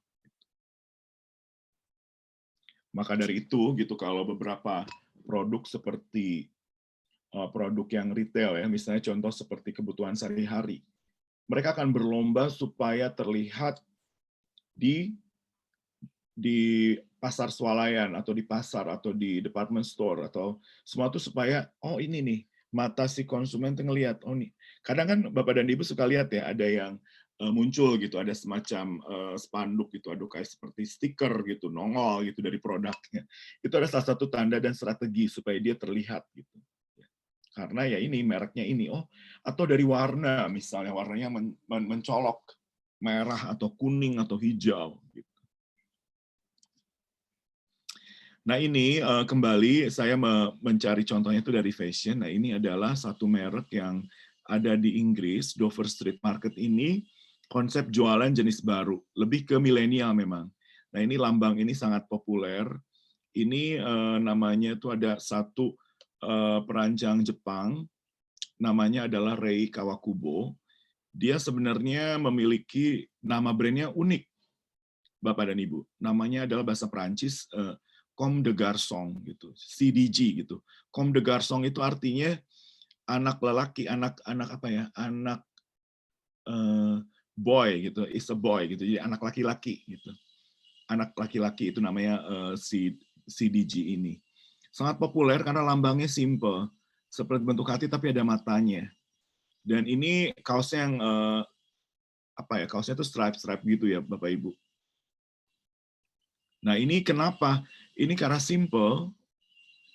Maka dari itu, gitu, kalau beberapa produk seperti produk yang retail ya, misalnya contoh seperti kebutuhan sehari-hari, mereka akan berlomba supaya terlihat di pasar swalayan atau di pasar atau di department store atau semua itu supaya oh ini nih mata si konsumen tuh ngelihat oh nih. Kadang kan Bapak dan Ibu suka lihat ya ada yang muncul gitu, ada semacam spanduk gitu, ada kayak seperti stiker gitu, nongol gitu dari produknya. Itu ada salah satu tanda dan strategi supaya dia terlihat gitu. Karena ya ini mereknya ini, oh atau dari warna misalnya warnanya mencolok merah atau kuning atau hijau gitu. Nah ini kembali saya mencari contohnya itu dari fashion. Nah ini adalah satu merek yang ada di Inggris, Dover Street Market ini konsep jualan jenis baru, lebih ke milenial memang. Nah ini lambang ini sangat populer. Ini namanya itu ada satu perancang Jepang, namanya adalah Rei Kawakubo. Dia sebenarnya memiliki nama brandnya unik, Bapak dan Ibu. Namanya adalah bahasa Perancis Comme des Garçons gitu, CDG gitu. Comme des Garçons itu artinya anak lelaki, anak apa ya, anak boy gitu, is a boy gitu, jadi anak laki-laki gitu. Anak laki-laki itu namanya CDG ini. Sangat populer karena lambangnya simple, seperti bentuk hati tapi ada matanya. Dan ini kaosnya yang kaosnya itu stripe gitu ya Bapak Ibu. Nah ini kenapa? Ini karena simple,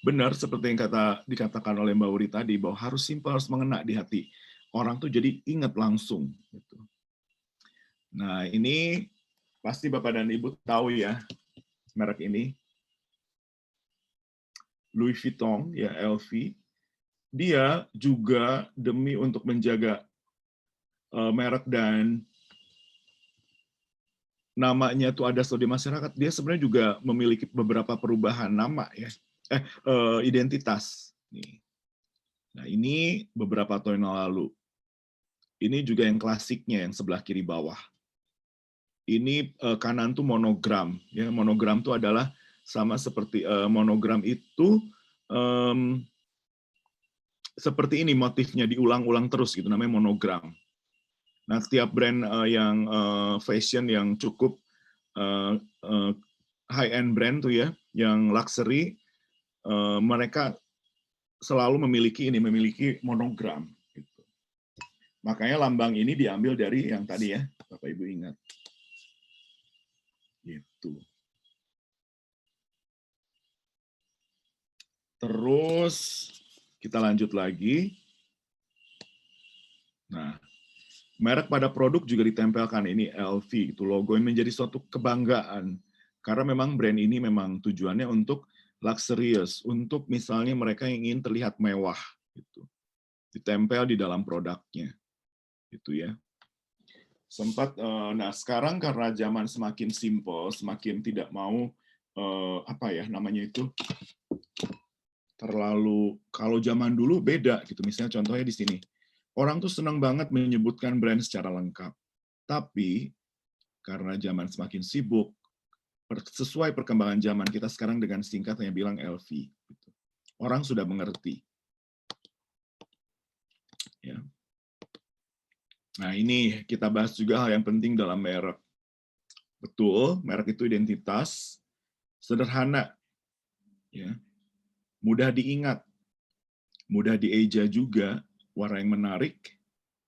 benar seperti yang dikatakan oleh Mbak Uri tadi, bahwa harus simple, harus mengena di hati. Orang tuh jadi ingat langsung. Gitu. Nah ini pasti Bapak dan Ibu tahu ya, merek ini. Louis Vuitton, ya LV. Dia juga demi untuk menjaga merek dan namanya tuh ada di masyarakat, dia sebenarnya juga memiliki beberapa perubahan nama ya, identitas. Nah ini beberapa tahun lalu. Ini juga yang klasiknya yang sebelah kiri bawah. Ini kanan tuh monogram. Ya, monogram tuh adalah sama seperti monogram itu seperti ini motifnya diulang-ulang terus gitu, namanya monogram. Nah, setiap brand yang fashion yang cukup high-end brand tuh ya, yang luxury, mereka selalu memiliki monogram. Gitu. Makanya lambang ini diambil dari yang tadi ya, Bapak Ibu ingat. Gitu. Terus kita lanjut lagi. Nah, merek pada produk juga ditempelkan ini LV, itu logo yang menjadi suatu kebanggaan karena memang brand ini memang tujuannya untuk luxurious, untuk misalnya mereka yang ingin terlihat mewah, gitu. Ditempel di dalam produknya, gitu ya. Sempat, nah sekarang karena zaman semakin simple, semakin tidak mau apa ya namanya itu, terlalu, kalau zaman dulu beda gitu. Misalnya contohnya di sini, orang tuh senang banget menyebutkan brand secara lengkap, tapi karena zaman semakin sibuk, sesuai perkembangan zaman, kita sekarang dengan singkat hanya bilang LV. Gitu. Orang sudah mengerti. Ya. Nah ini kita bahas juga hal yang penting dalam merek. Betul, merek itu identitas, sederhana, ya, mudah diingat, mudah dieja juga, warna yang menarik,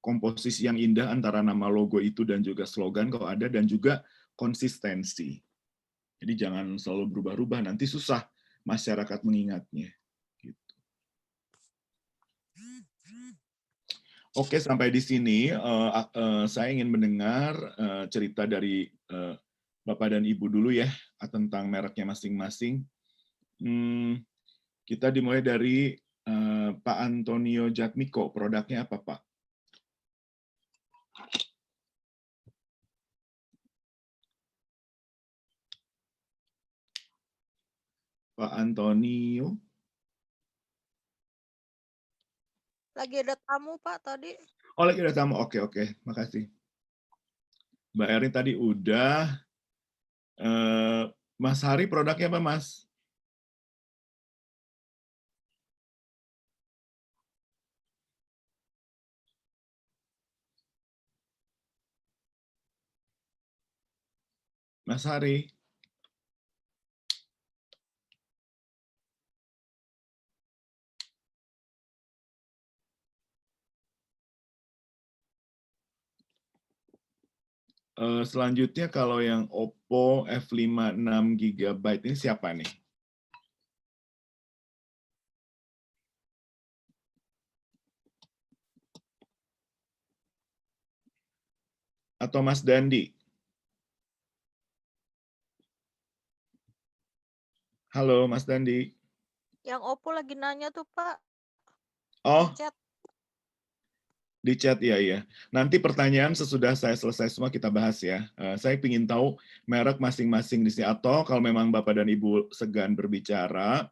komposisi yang indah antara nama logo itu dan juga slogan kalau ada, dan juga konsistensi. Jadi jangan selalu berubah-ubah, nanti susah masyarakat mengingatnya. Gitu. Oke, sampai di sini saya ingin mendengar cerita dari Bapak dan Ibu dulu ya, tentang mereknya masing-masing. Kita dimulai dari Pak Antonio Jatmiko, produknya apa Pak? Pak Antonio. Lagi ada tamu Pak tadi. Oh, lagi ada tamu. Oke, makasih. Mbak Erin tadi udah. Mas Hari produknya apa Mas? Mas Hari. Selanjutnya kalau yang Oppo F5 6 GB ini siapa nih? Atau Mas Dandi? Halo Mas Dandi. Yang Oppo lagi nanya tuh Pak. Oh. Di chat. Di chat, ya. Nanti pertanyaan sesudah saya selesai semua kita bahas ya. Saya ingin tahu merek masing-masing di sini. Atau kalau memang Bapak dan Ibu segan berbicara,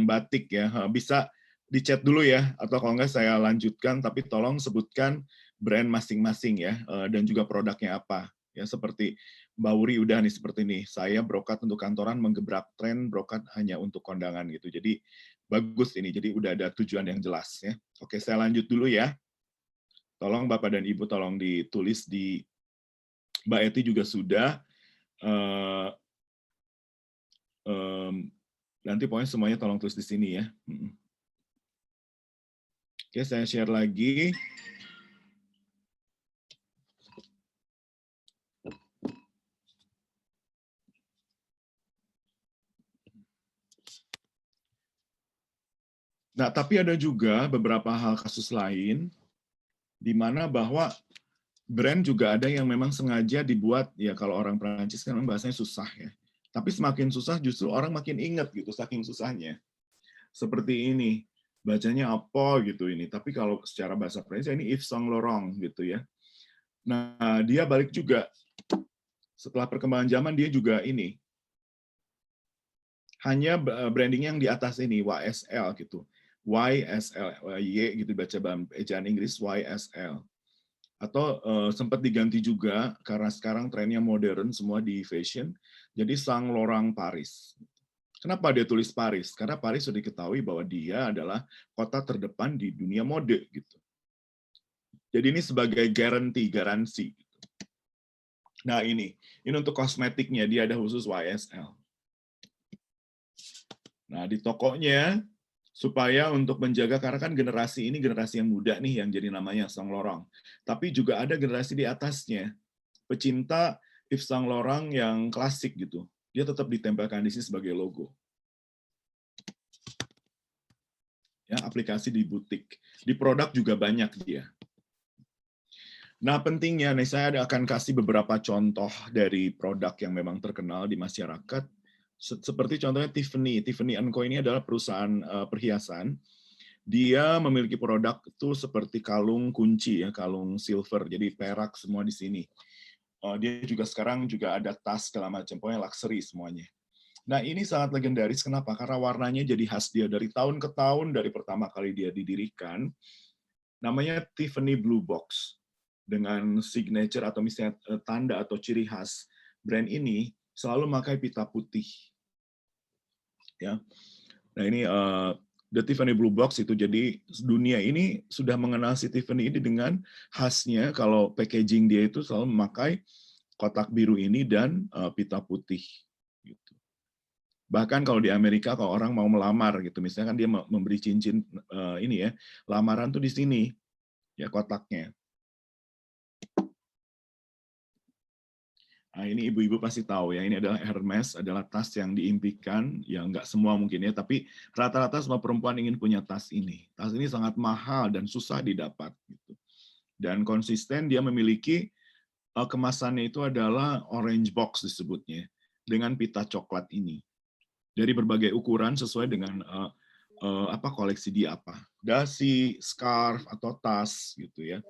batik ya, bisa di chat dulu ya. Atau kalau enggak saya lanjutkan, tapi tolong sebutkan brand masing-masing ya, dan juga produknya apa. Ya, seperti Mbak Wuri udah nih seperti ini. Saya brokat untuk kantoran, menggebrak tren brokat hanya untuk kondangan gitu. Jadi bagus ini, jadi udah ada tujuan yang jelas ya. Oke, saya lanjut dulu ya. Tolong Bapak dan Ibu tolong ditulis di, Mbak Eti juga sudah. Nanti pokoknya semuanya tolong tulis di sini ya. Oke, saya share lagi. Nah, tapi ada juga beberapa hal kasus lain di mana bahwa brand juga ada yang memang sengaja dibuat, ya kalau orang Perancis kan bahasanya susah ya. Tapi semakin susah justru orang makin ingat gitu, saking susahnya. Seperti ini, bacanya apa gitu ini. Tapi kalau secara bahasa Perancis ini Yves Saint Laurent gitu ya. Nah, dia balik juga. Setelah perkembangan zaman dia juga ini. Hanya branding yang di atas ini, YSL gitu. YSL, Y gitu baca ejaan Inggris, YSL. Atau sempat diganti juga karena sekarang trennya modern semua di fashion, jadi Saint Laurent Paris. Kenapa dia tulis Paris? Karena Paris sudah diketahui bahwa dia adalah kota terdepan di dunia mode gitu. Jadi ini sebagai garansi. Nah ini untuk kosmetiknya dia ada khusus YSL. Nah di tokonya supaya untuk menjaga, karena kan generasi ini generasi yang muda nih yang jadi namanya Saint Laurent. Tapi juga ada generasi di atasnya, pecinta Yves Saint Laurent yang klasik gitu. Dia tetap ditempelkan di sini sebagai logo. Ya, aplikasi di butik. Di produk juga banyak dia. Nah, pentingnya nih saya akan kasih beberapa contoh dari produk yang memang terkenal di masyarakat Seperti contohnya Tiffany. Tiffany & Co ini adalah perusahaan perhiasan. Dia memiliki produk itu seperti kalung kunci ya, kalung silver, jadi perak semua di sini. Dia juga sekarang juga ada tas segala macam, pokoknya luxury semuanya. Nah ini sangat legendaris, kenapa? Karena warnanya jadi khas dia dari tahun ke tahun, dari pertama kali dia didirikan. Namanya Tiffany Blue Box. Dengan signature atau misalnya tanda atau ciri khas brand ini selalu memakai pita putih. Ya, nah ini The Tiffany Blue Box itu, jadi dunia ini sudah mengenal si Tiffany ini dengan khasnya kalau packaging dia itu selalu memakai kotak biru ini dan pita putih. Gitu. Bahkan kalau di Amerika kalau orang mau melamar gitu, misalnya kan dia memberi cincin ini ya, lamaran tuh di sini ya kotaknya. Nah, ini ibu-ibu pasti tahu ya, ini adalah Hermes, adalah tas yang diimpikan, ya nggak semua mungkin ya, tapi rata-rata semua perempuan ingin punya tas ini. Tas ini sangat mahal dan susah didapat. Gitu. Dan konsisten dia memiliki kemasannya itu adalah orange box disebutnya, dengan pita coklat ini. Dari berbagai ukuran sesuai dengan apa koleksi dia apa. Dasi, scarf, atau tas gitu ya.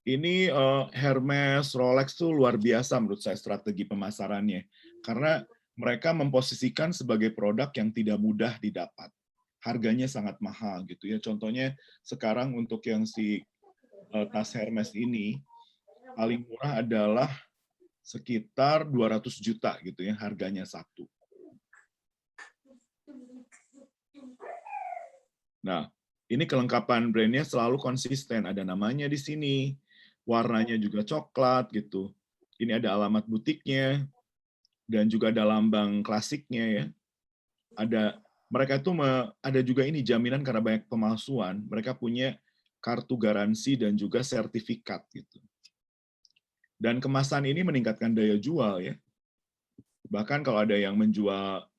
Ini Hermes, Rolex tuh luar biasa menurut saya strategi pemasarannya. Karena mereka memposisikan sebagai produk yang tidak mudah didapat. Harganya sangat mahal gitu ya. Contohnya sekarang untuk yang si tas Hermes ini paling murah adalah sekitar 200 juta gitu ya harganya satu. Nah, ini kelengkapan brandnya selalu konsisten. Ada namanya di sini. Warnanya juga coklat gitu. Ini ada alamat butiknya dan juga ada lambang klasiknya ya. Ada mereka itu ada juga ini jaminan karena banyak pemalsuan. Mereka punya kartu garansi dan juga sertifikat gitu. Dan kemasan ini meningkatkan daya jual ya. Bahkan kalau ada yang menjual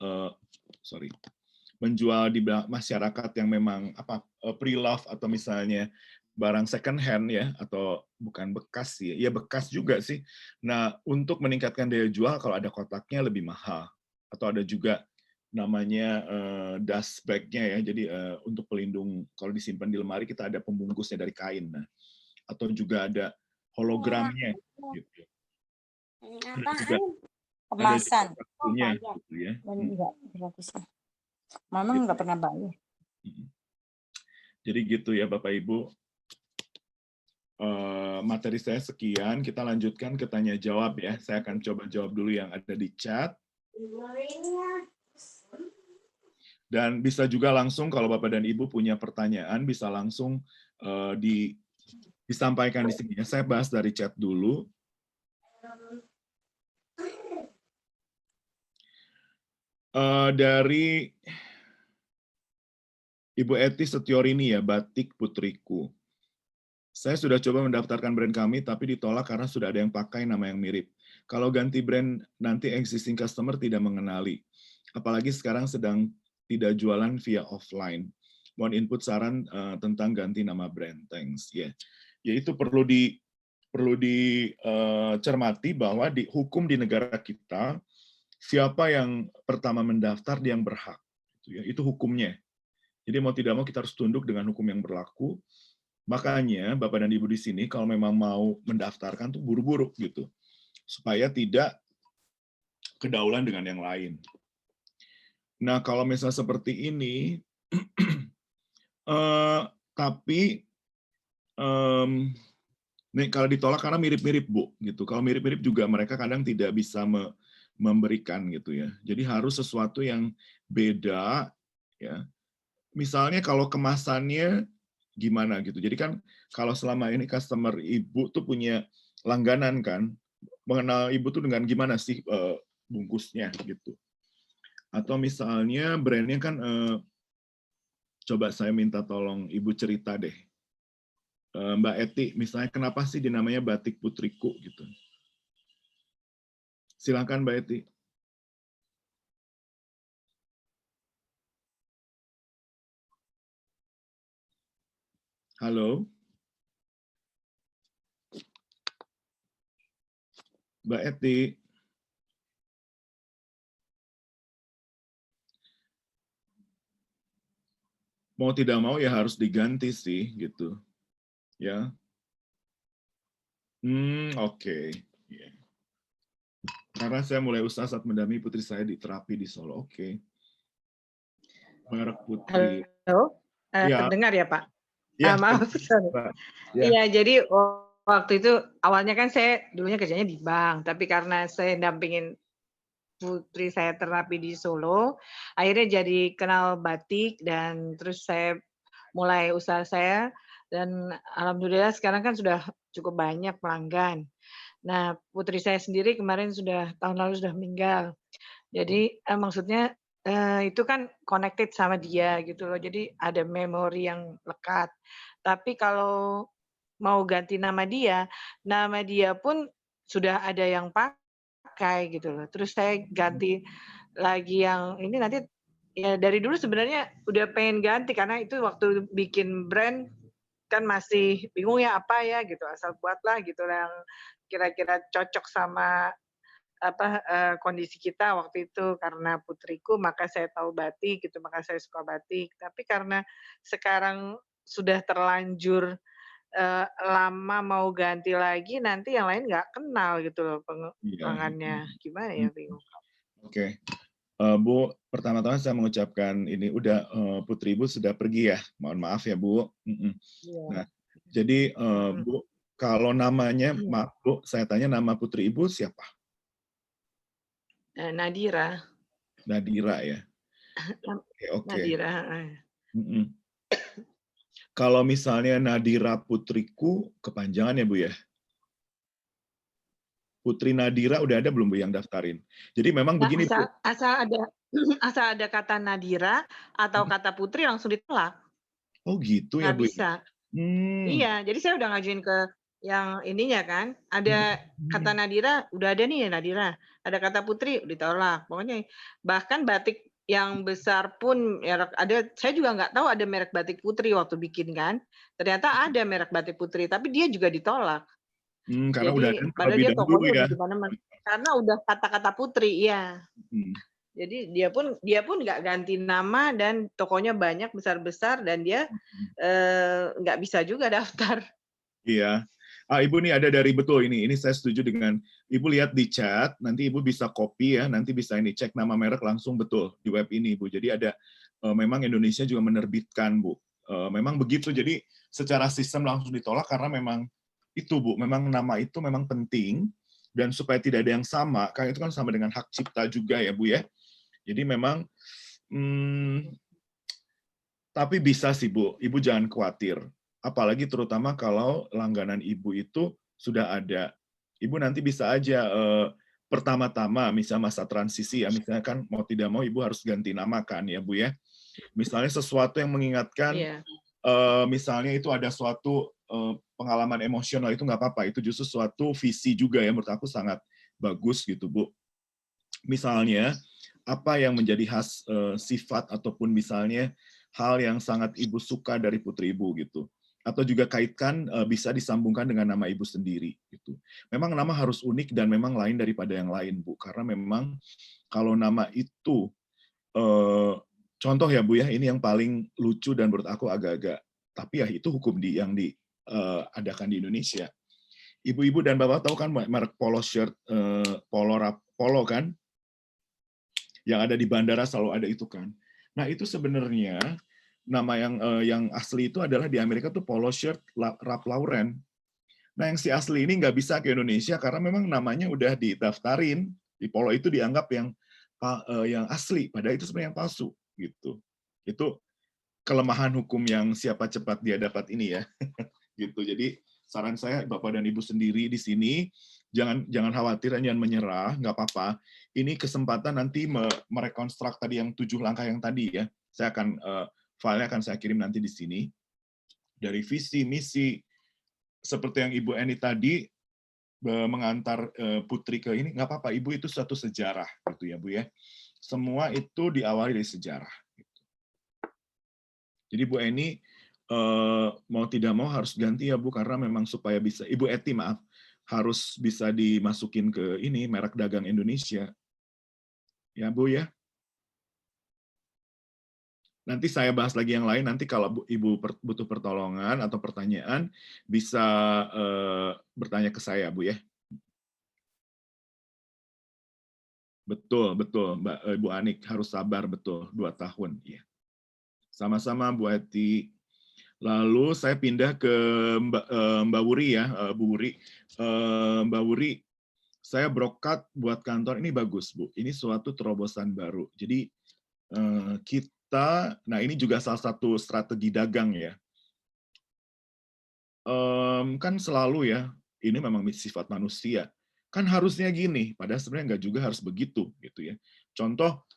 menjual di masyarakat yang memang pre-love atau misalnya barang second hand ya, atau bukan bekas sih, ya bekas juga sih. Nah, untuk meningkatkan daya jual kalau ada kotaknya lebih mahal. Atau ada juga namanya dust bag-nya ya, jadi untuk pelindung kalau disimpan di lemari kita ada pembungkusnya dari kain. Nah, atau juga ada hologramnya gitu. Kemasan. Gitu ya. Enggak, Mama nggak pernah bayar. Jadi gitu ya Bapak Ibu. Materi saya sekian, kita lanjutkan ke tanya jawab ya. Saya akan coba jawab dulu yang ada di chat. Dan bisa juga langsung kalau Bapak dan Ibu punya pertanyaan bisa langsung disampaikan di sini. Saya bahas dari chat dulu. Dari Ibu Eti Setiorini ya, Batik Putriku. Saya sudah coba mendaftarkan brand kami, tapi ditolak karena sudah ada yang pakai nama yang mirip. Kalau ganti brand, nanti existing customer tidak mengenali. Apalagi sekarang sedang tidak jualan via offline. Mohon input saran tentang ganti nama brand. Thanks. Ya, itu perlu dicermati bahwa di hukum di negara kita, siapa yang pertama mendaftar dia yang berhak. Itu hukumnya. Jadi mau tidak mau kita harus tunduk dengan hukum yang berlaku. Makanya Bapak dan Ibu di sini kalau memang mau mendaftarkan tuh buru-buru gitu. Supaya tidak kedaulan dengan yang lain. Nah, kalau misalnya seperti ini tapi kalau ditolak karena mirip-mirip Bu gitu. Kalau mirip-mirip juga mereka kadang tidak bisa memberikan gitu ya. Jadi harus sesuatu yang beda ya. Misalnya kalau kemasannya gimana gitu. Jadi kan kalau selama ini customer Ibu tuh punya langganan kan, mengenal Ibu tuh dengan gimana sih bungkusnya gitu. Atau misalnya brandnya kan, coba saya minta tolong Ibu cerita deh. Mbak Eti, misalnya kenapa sih dinamanya Batik Putriku gitu. Silakan Mbak Eti. Halo. Mbak Eti. mau tidak mau ya harus diganti sih gitu. Ya. Oke. Ya. Karena saya mulai usaha saat mendampingi putri saya di terapi di Solo. Oke. Merek putri. Halo, Ya. terdengar ya Pak? Ya. Maaf, sorry. Ya. Iya, jadi waktu itu awalnya kan saya dulunya kerjanya di bank, tapi karena saya dampingin putri saya terapi di Solo, akhirnya jadi kenal batik dan terus saya mulai usaha saya dan alhamdulillah sekarang kan sudah cukup banyak pelanggan. Nah, putri saya sendiri kemarin tahun lalu sudah meninggal. Jadi maksudnya itu kan connected sama dia gitu loh. Jadi ada memori yang lekat. Tapi kalau mau ganti nama dia pun sudah ada yang pakai gitu loh. Terus saya ganti lagi yang ini nanti ya dari dulu sebenarnya udah pengen ganti karena itu waktu bikin brand kan masih bingung ya apa ya gitu, asal buatlah gitu yang kira-kira cocok sama kondisi kita waktu itu karena putriku maka saya tahu batik gitu, maka saya suka batik. Tapi karena sekarang sudah terlanjur lama mau ganti lagi nanti yang lain nggak kenal gitu loh pelanggannya. Gimana ya, bingung. Oke. Bu, pertama-tama saya mengucapkan ini putri Ibu sudah pergi ya. Mohon maaf ya, Bu. Nah, jadi Bu, kalau namanya, maaf Bu, saya tanya nama putri Ibu siapa? Nadira. Nadira ya. Oke. Nadira. Kalau misalnya Nadira putriku, kepanjangan ya Bu ya? Putri Nadira udah ada belum Bu yang daftarin? Jadi memang begini Bu. Asal ada kata Nadira atau kata putri langsung ditolak. Oh gitu ya Nggak Bu? bisa. Iya, jadi saya udah ngajuin ke yang ininya kan, ada kata Nadira, udah ada nih ya Nadira. Ada kata putri, ditolak. Pokoknya bahkan batik yang besar pun saya juga nggak tahu ada merek batik putri waktu bikin kan. Ternyata ada merek batik putri, tapi dia juga ditolak. Karena Jadi udah ada padahal terlebih dia dahulu tokonya ya. udah di mana-mana. Karena udah kata-kata putri, iya. Jadi dia pun nggak ganti nama dan tokonya banyak besar-besar dan dia nggak bisa juga daftar. Iya. Ibu nih ada dari betul ini saya setuju dengan Ibu, lihat di chat, nanti Ibu bisa copy ya, nanti bisa ini cek nama merek langsung betul di web ini Bu. Jadi ada memang Indonesia juga menerbitkan Bu. Memang begitu, jadi secara sistem langsung ditolak karena memang itu Bu, memang nama itu memang penting dan supaya tidak ada yang sama, karena itu kan sama dengan hak cipta juga ya Bu ya. Jadi memang tapi bisa sih Bu, Ibu jangan khawatir. Apalagi terutama kalau langganan Ibu itu sudah ada. Ibu nanti bisa aja pertama-tama misalnya masa transisi ya, misalnya kan mau tidak mau Ibu harus ganti nama kan ya Bu ya. Misalnya sesuatu yang mengingatkan, misalnya itu ada suatu pengalaman emosional, itu nggak apa-apa, itu justru suatu visi juga ya, menurut aku sangat bagus gitu Bu. Misalnya apa yang menjadi khas sifat ataupun misalnya hal yang sangat Ibu suka dari putri Ibu gitu. Atau juga kaitkan bisa disambungkan dengan nama Ibu sendiri gitu. Memang nama harus unik dan memang lain daripada yang lain Bu, karena memang kalau nama itu contoh ya Bu ya, ini yang paling lucu dan menurut aku agak-agak, tapi ya itu hukum yang diadakan di Indonesia. Ibu-ibu dan bapak tahu kan merek polo shirt, polo kan, yang ada di bandara selalu ada itu kan. Nah itu sebenarnya nama yang asli itu adalah di Amerika tuh polo shirt Ralph Lauren. Nah yang si asli ini nggak bisa ke Indonesia karena memang namanya udah didaftarin di polo, itu dianggap yang asli, padahal itu sebenarnya yang palsu gitu. Itu kelemahan hukum yang siapa cepat dia dapat ini ya. Gitu. Jadi saran saya Bapak dan Ibu sendiri di sini jangan khawatir, jangan menyerah, nggak apa-apa. Ini kesempatan nanti merekonstruk tadi yang 7 langkah yang tadi ya. Saya akan filenya akan saya kirim nanti di sini. Dari visi, misi, seperti yang Ibu Eni tadi mengantar putri ke ini, nggak apa-apa. Ibu itu suatu sejarah gitu ya Bu ya. Semua itu diawali dari sejarah. Gitu. Jadi Bu Eni mau tidak mau harus ganti ya Bu, karena memang supaya bisa, Ibu Eti maaf, harus bisa dimasukin ke ini merek dagang Indonesia. Ya Bu ya. nanti saya bahas lagi yang lain. Nanti kalau Ibu butuh pertolongan atau pertanyaan, bisa bertanya ke saya, Bu ya. Betul, betul, Ibu Anik, harus sabar, betul, 2 tahun. Ya. Sama-sama, Bu Eti. Lalu saya pindah ke Mbak Wuri ya, Bu Wuri. Mbak Wuri, saya brokat buat kantor, ini bagus, Bu. Ini suatu terobosan baru. Jadi kita, nah ini juga salah satu strategi dagang ya. Kan selalu ya, ini memang sifat manusia. Kan harusnya gini, padahal sebenarnya nggak juga harus begitu gitu ya. Contoh,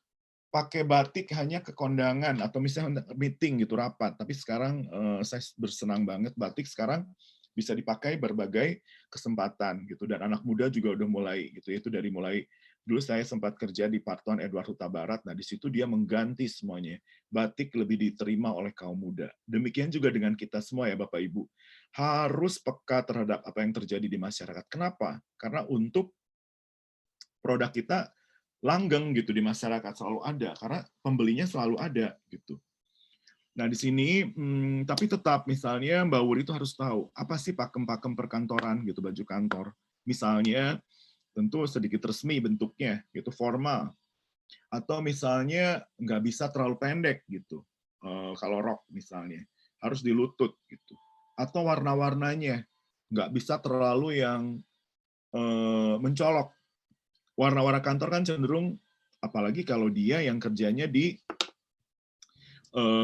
pakai batik hanya ke kondangan atau misalnya meeting gitu, rapat. Tapi sekarang saya bersenang banget batik sekarang bisa dipakai berbagai kesempatan gitu, dan anak muda juga udah mulai gitu. Itu dari mulai dulu saya sempat kerja di Parton Edward Huta Barat. Nah di situ dia mengganti semuanya. Batik lebih diterima oleh kaum muda. Demikian juga dengan kita semua ya Bapak Ibu. Harus peka terhadap apa yang terjadi di masyarakat. Kenapa? Karena untuk produk kita langgeng gitu di masyarakat, selalu ada karena pembelinya selalu ada gitu. Nah di sini tapi tetap misalnya Mbak Wuri itu harus tahu apa sih pakem-pakem perkantoran gitu, baju kantor. Misalnya tentu sedikit resmi bentuknya gitu, formal. Atau misalnya nggak bisa terlalu pendek gitu. Kalau rok misalnya harus di lutut gitu. Atau warna-warnanya nggak bisa terlalu yang mencolok. Warna-warna kantor kan cenderung, apalagi kalau dia yang kerjanya di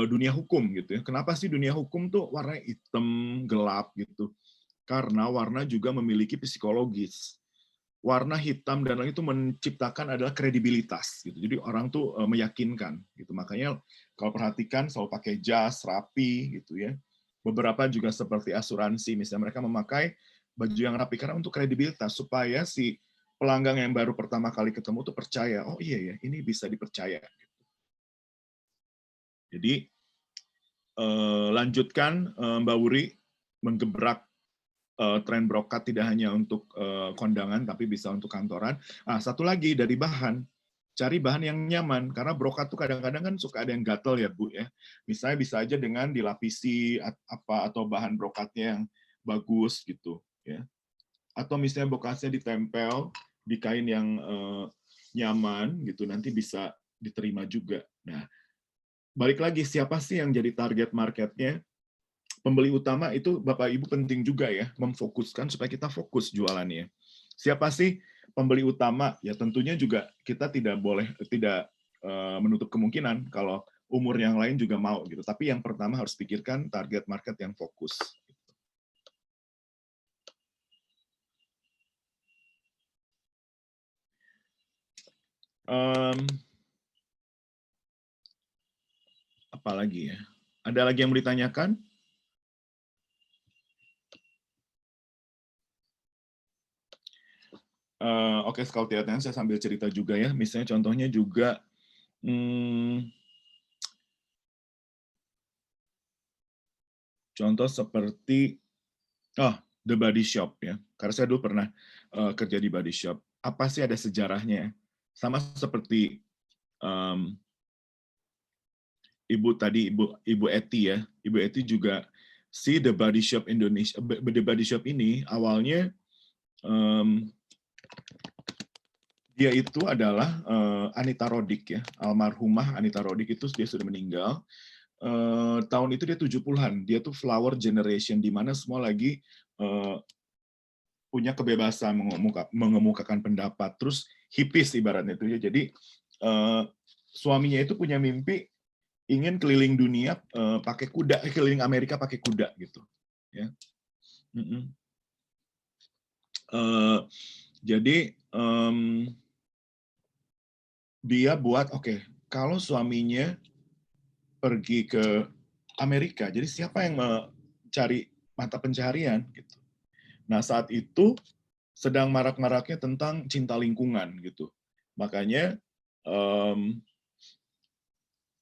dunia hukum gitu ya. Kenapa sih dunia hukum tuh warna hitam gelap gitu? Karena warna juga memiliki psikologis. Warna hitam dan lain itu menciptakan adalah kredibilitas gitu. Jadi orang tuh meyakinkan gitu. Makanya kalau perhatikan selalu pakai jas rapi gitu ya. Beberapa juga seperti asuransi, misalnya mereka memakai baju yang rapi karena untuk kredibilitas supaya si pelanggan yang baru pertama kali ketemu tuh percaya, oh iya ya, ini bisa dipercaya. Jadi lanjutkan Mbak Wuri menggebrak tren brokat tidak hanya untuk kondangan tapi bisa untuk kantoran. Satu lagi dari bahan, cari bahan yang nyaman karena brokat tuh kadang-kadang kan suka ada yang gatel ya Bu ya. Misalnya bisa aja dengan dilapisi apa atau bahan brokatnya yang bagus gitu ya. Atau misalnya bekasnya ditempel di kain yang nyaman gitu, nanti bisa diterima juga. Nah, balik lagi siapa sih yang jadi target marketnya? Pembeli utama itu Bapak Ibu penting juga ya, memfokuskan supaya kita fokus jualannya. Siapa sih pembeli utama? Ya tentunya juga kita tidak menutup kemungkinan kalau umur yang lain juga mau gitu. Tapi yang pertama harus pikirkan target market yang fokus. Apa lagi ya? Ada lagi yang mau ditanyakan? Oke, kalau tidak saya sambil cerita juga ya. Misalnya contohnya juga, contoh seperti, The Body Shop ya. Karena saya dulu pernah kerja di Body Shop. Apa sih ada sejarahnya? Sama seperti Ibu Eti ya. Ibu Eti juga si The Body Shop Indonesia. The Body Shop ini awalnya dia itu adalah Anita Roddick ya, almarhumah Anita Roddick itu dia sudah meninggal. Tahun itu dia 70-an, dia tuh flower generation di mana semua lagi punya kebebasan mengemukakan pendapat, terus hippies ibaratnya itu ya. Jadi suaminya itu punya mimpi ingin keliling dunia pakai kuda, keliling Amerika pakai kuda gitu. Ya. Jadi dia buat kalau suaminya pergi ke Amerika, jadi siapa yang mencari mata pencaharian gitu. Nah saat itu sedang marak-maraknya tentang cinta lingkungan gitu. Makanya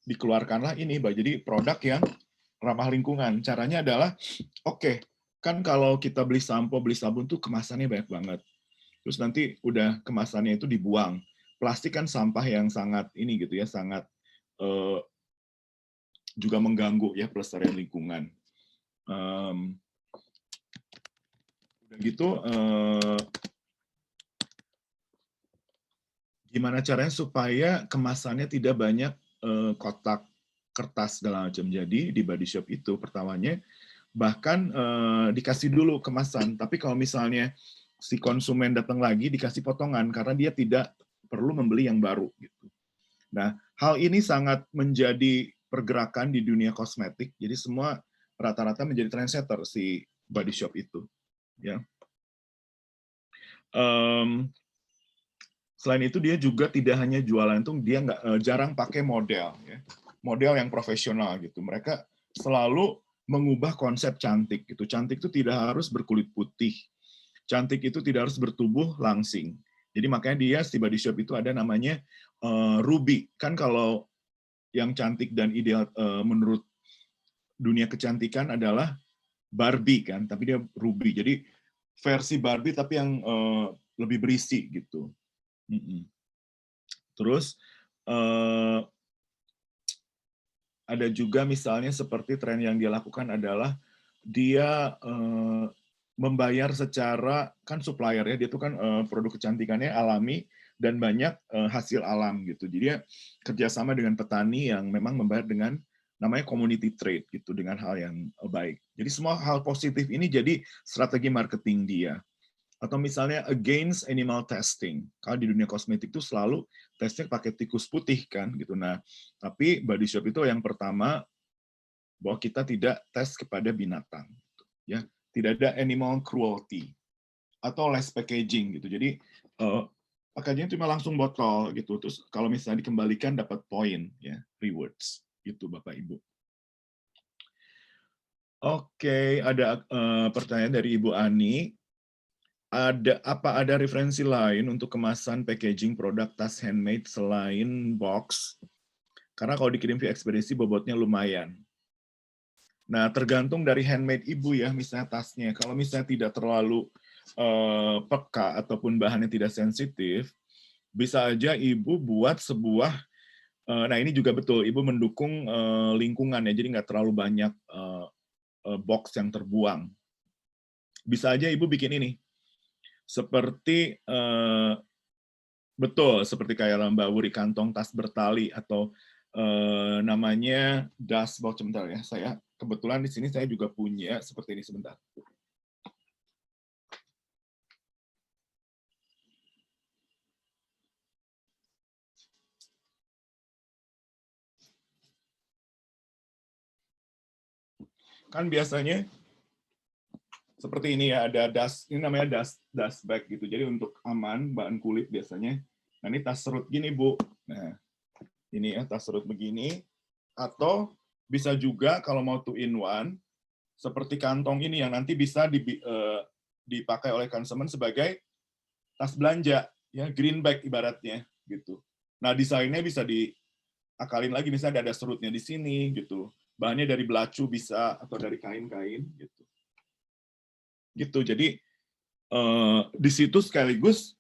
dikeluarkanlah ini, jadi produk yang ramah lingkungan. Caranya adalah kan kalau kita beli sampo, beli sabun tuh kemasannya banyak banget. Terus nanti udah kemasannya itu dibuang. Plastik kan sampah yang sangat ini gitu ya, sangat juga mengganggu ya pelestarian lingkungan. Udah gitu, gimana caranya supaya kemasannya tidak banyak kotak kertas segala macam. Jadi di Body Shop itu pertamanya bahkan dikasih dulu kemasan, tapi kalau misalnya si konsumen datang lagi dikasih potongan karena dia tidak perlu membeli yang baru gitu. Nah, hal ini sangat menjadi pergerakan di dunia kosmetik. Jadi semua rata-rata menjadi trendsetter si Body Shop itu, ya. Selain itu dia juga tidak hanya jualan itu, dia jarang pakai model, ya. Model yang profesional gitu. Mereka selalu mengubah konsep cantik gitu. Cantik itu tidak harus berkulit putih. Cantik itu tidak harus bertubuh langsing. Jadi makanya dia di Body Shop itu ada namanya Ruby. Kan kalau yang cantik dan ideal menurut dunia kecantikan adalah Barbie kan, tapi dia Ruby. Jadi versi Barbie tapi yang lebih berisi gitu. Terus ada juga misalnya seperti tren yang dia lakukan adalah dia membayar secara, kan supplier ya, dia itu kan produk kecantikannya alami dan banyak hasil alam gitu. Jadi dia kerjasama dengan petani yang memang membayar dengan namanya community trade gitu, dengan hal yang baik. Jadi semua hal positif ini jadi strategi marketing dia. Atau misalnya against animal testing. Kalau di dunia kosmetik itu selalu tesnya pakai tikus putih kan gitu. Nah, tapi Body Shop itu yang pertama bahwa kita tidak tes kepada binatang, ya. Tidak ada animal cruelty atau less packaging gitu. Jadi packaging cuma langsung botol gitu. Terus kalau misalnya dikembalikan dapat poin ya, rewards gitu Bapak Ibu. Oke, ada pertanyaan dari Ibu Ani. Ada referensi lain untuk kemasan packaging produk tas handmade selain box? Karena kalau dikirim via ekspedisi bobotnya lumayan. Nah, tergantung dari handmade Ibu ya, misalnya tasnya. Kalau misalnya tidak terlalu peka ataupun bahannya tidak sensitif, bisa aja Ibu buat sebuah, nah ini juga betul, Ibu mendukung lingkungan ya, jadi nggak terlalu banyak box yang terbuang. Bisa aja Ibu bikin ini. Seperti betul seperti kayak Mbak Wuri kantong tas bertali atau namanya dust box. Sebentar ya, saya kebetulan di sini saya juga punya seperti ini, sebentar. Kan biasanya seperti ini ya, ada dust, ini namanya dust bag gitu. Jadi untuk aman, bahan kulit biasanya. Nah ini tas serut gini Bu. Nah ini ya tas serut begini. Atau bisa juga kalau mau 2-in-1, seperti kantong ini yang nanti bisa dipakai oleh konsumen sebagai tas belanja, ya green bag ibaratnya gitu. Nah desainnya bisa diakalin lagi, misalnya ada serutnya di sini gitu. Bahannya dari belacu bisa atau dari kain-kain gitu. Jadi di situ sekaligus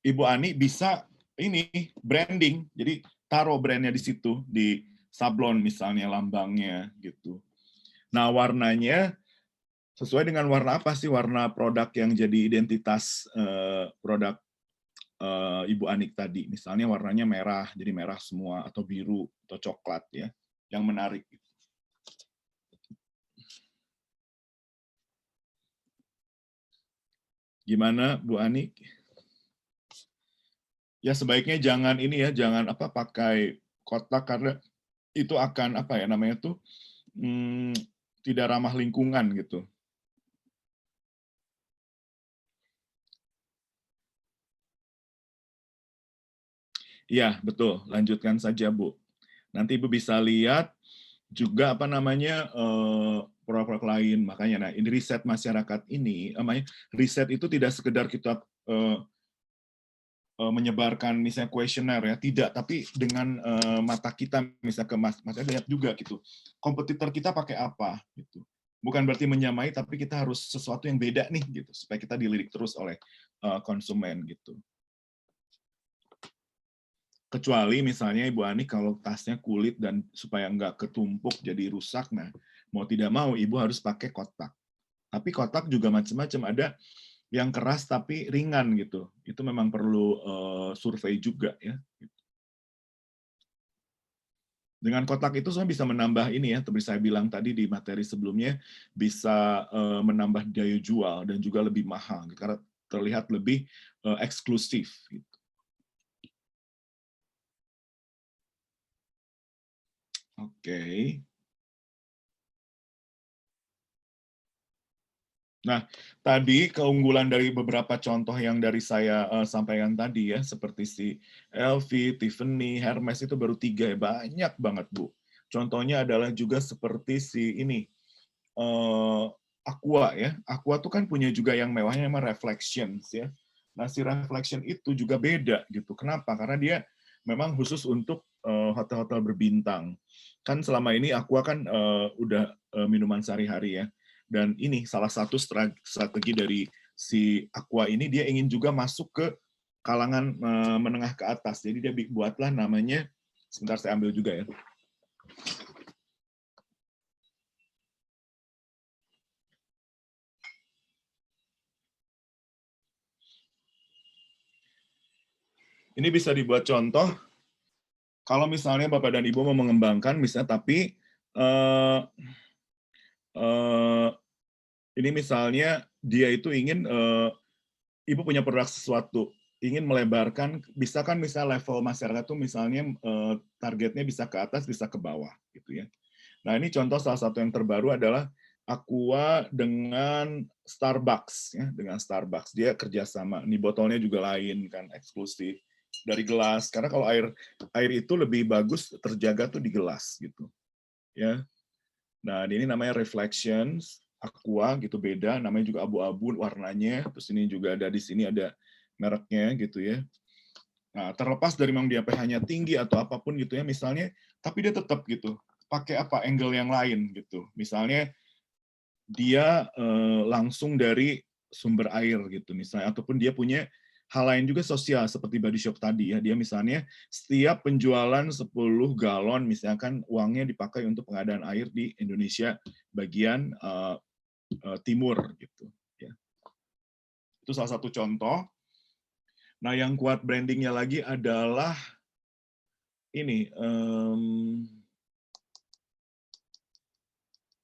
Ibu Ani bisa ini branding, jadi taruh brandnya di situ, di sablon misalnya lambangnya gitu. Nah warnanya sesuai dengan warna apa sih, warna produk yang jadi identitas produk Ibu Anik tadi. Misalnya warnanya merah, jadi merah semua, atau biru atau coklat ya, yang menarik. Gimana Bu Ani? Ya sebaiknya jangan ini ya, jangan pakai kotak karena itu akan namanya tuh tidak ramah lingkungan gitu. Iya betul, lanjutkan saja Bu. Nanti Ibu bisa lihat juga produk-produk lain. Makanya nah ini riset masyarakat ini, riset itu tidak sekedar kita menyebarkan misalnya kuesioner ya, tidak, tapi dengan mata kita misalnya ke Mas lihat juga gitu. Kompetitor kita pakai apa gitu. Bukan berarti menyamai, tapi kita harus sesuatu yang beda nih gitu supaya kita dilirik terus oleh konsumen gitu. Kecuali misalnya Ibu Ani kalau tasnya kulit dan supaya nggak ketumpuk jadi rusak, nah mau tidak mau Ibu harus pakai kotak. Tapi kotak juga macam-macam, ada yang keras tapi ringan gitu. Itu memang perlu survei juga ya. Dengan kotak itu saya bisa menambah ini ya, seperti saya bilang tadi di materi sebelumnya, bisa menambah daya jual dan juga lebih mahal karena terlihat lebih eksklusif. Gitu. Oke. Nah, tadi keunggulan dari beberapa contoh yang dari saya sampaikan tadi ya, seperti si LV, Tiffany, Hermes itu baru 3 ya, banyak banget Bu. Contohnya adalah juga seperti si ini, Aqua ya. Aqua tuh kan punya juga yang mewahnya namanya Reflections ya. Nah, si Reflection itu juga beda gitu. Kenapa? Karena dia memang khusus untuk hotel-hotel berbintang. Kan selama ini Aqua kan udah minuman sehari-hari ya. Dan ini salah satu strategi dari si Aqua ini, dia ingin juga masuk ke kalangan menengah ke atas. Jadi dia buatlah namanya, sebentar saya ambil juga ya. Ini bisa dibuat contoh, kalau misalnya Bapak dan Ibu mau mengembangkan, misalnya, tapi ini misalnya dia itu ingin, Ibu punya produk sesuatu, ingin melebarkan, bisa kan misalnya level masyarakat tuh misalnya targetnya bisa ke atas, bisa ke bawah, gitu ya. Nah ini contoh salah satu yang terbaru adalah Aqua dengan Starbucks, ya, dengan Starbucks dia kerjasama. Ini botolnya juga lain kan, eksklusif dari gelas. Karena kalau air itu lebih bagus terjaga tuh di gelas gitu, ya. Nah ini namanya Reflections Aqua gitu, beda, namanya juga abu-abu warnanya. Terus ini juga ada di sini ada mereknya gitu ya. Nah terlepas dari memang dia pH-nya tinggi atau apapun gitu ya misalnya, tapi dia tetap gitu pakai apa angle yang lain gitu. Misalnya dia langsung dari sumber air gitu misalnya, ataupun dia punya hal lain juga sosial seperti Body Shop tadi ya. Dia misalnya setiap penjualan 10 galon misalkan uangnya dipakai untuk pengadaan air di Indonesia bagian timur gitu ya. Itu salah satu contoh. Nah, yang kuat brandingnya lagi adalah ini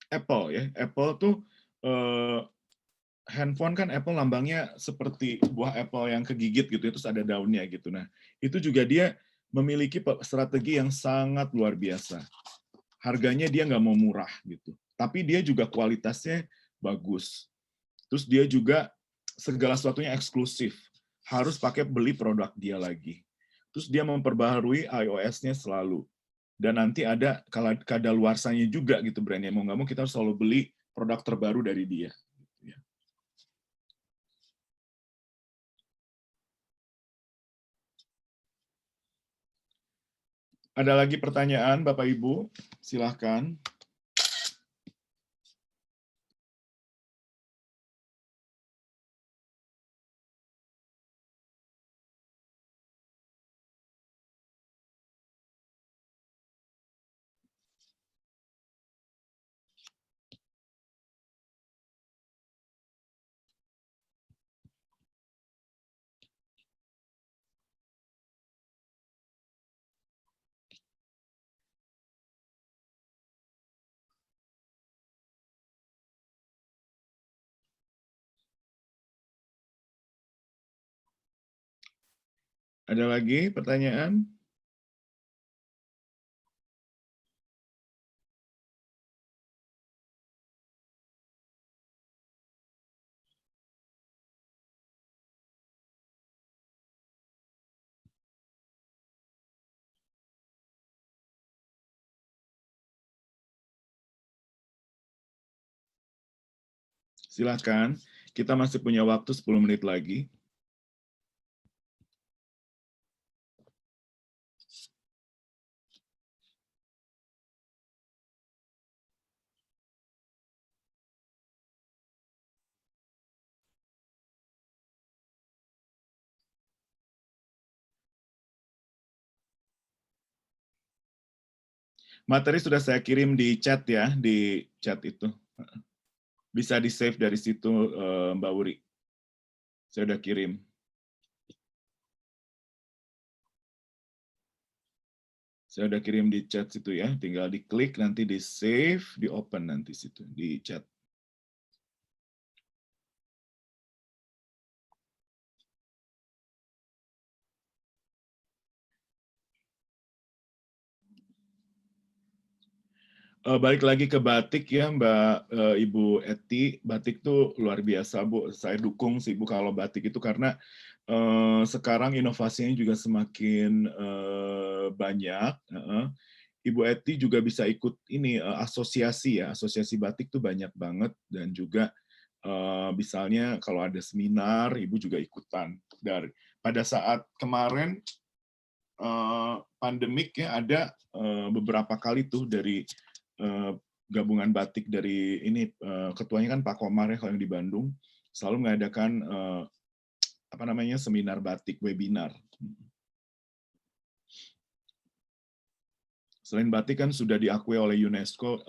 Apple ya. Apple tuh handphone kan Apple lambangnya seperti buah apple yang kegigit gitu, terus ada daunnya gitu. Nah, itu juga dia memiliki strategi yang sangat luar biasa. Harganya dia nggak mau murah gitu, tapi dia juga kualitasnya bagus. Terus dia juga segala sesuatunya eksklusif, harus pakai beli produk dia lagi. Terus dia memperbaharui iOS-nya selalu. Dan nanti ada kadaluarsanya juga gitu brandnya. Mau nggak mau kita harus selalu beli produk terbaru dari dia. Ada lagi pertanyaan, Bapak Ibu? Silahkan. Ada lagi pertanyaan? Silahkan, kita masih punya waktu 10 menit lagi. Materi sudah saya kirim di chat ya, di chat itu. Bisa di-save dari situ, Mbak Wuri. Saya udah kirim. Saya udah kirim di chat situ ya, tinggal diklik, nanti di-save, di-open nanti situ, di chat. Balik lagi ke batik ya, Ibu Eti. Batik tuh luar biasa, Bu. Saya dukung sih, Bu, kalau batik itu karena sekarang inovasinya juga semakin banyak. Ibu Eti juga bisa ikut ini asosiasi ya, asosiasi batik tuh banyak banget, dan juga misalnya kalau ada seminar, Ibu juga ikutan. Pada saat kemarin pandemik ya, ada beberapa kali tuh dari gabungan batik dari ini, ketuanya kan Pak Komar ya kalau yang di Bandung, selalu mengadakan seminar batik, webinar. Selain batik kan sudah diakui oleh UNESCO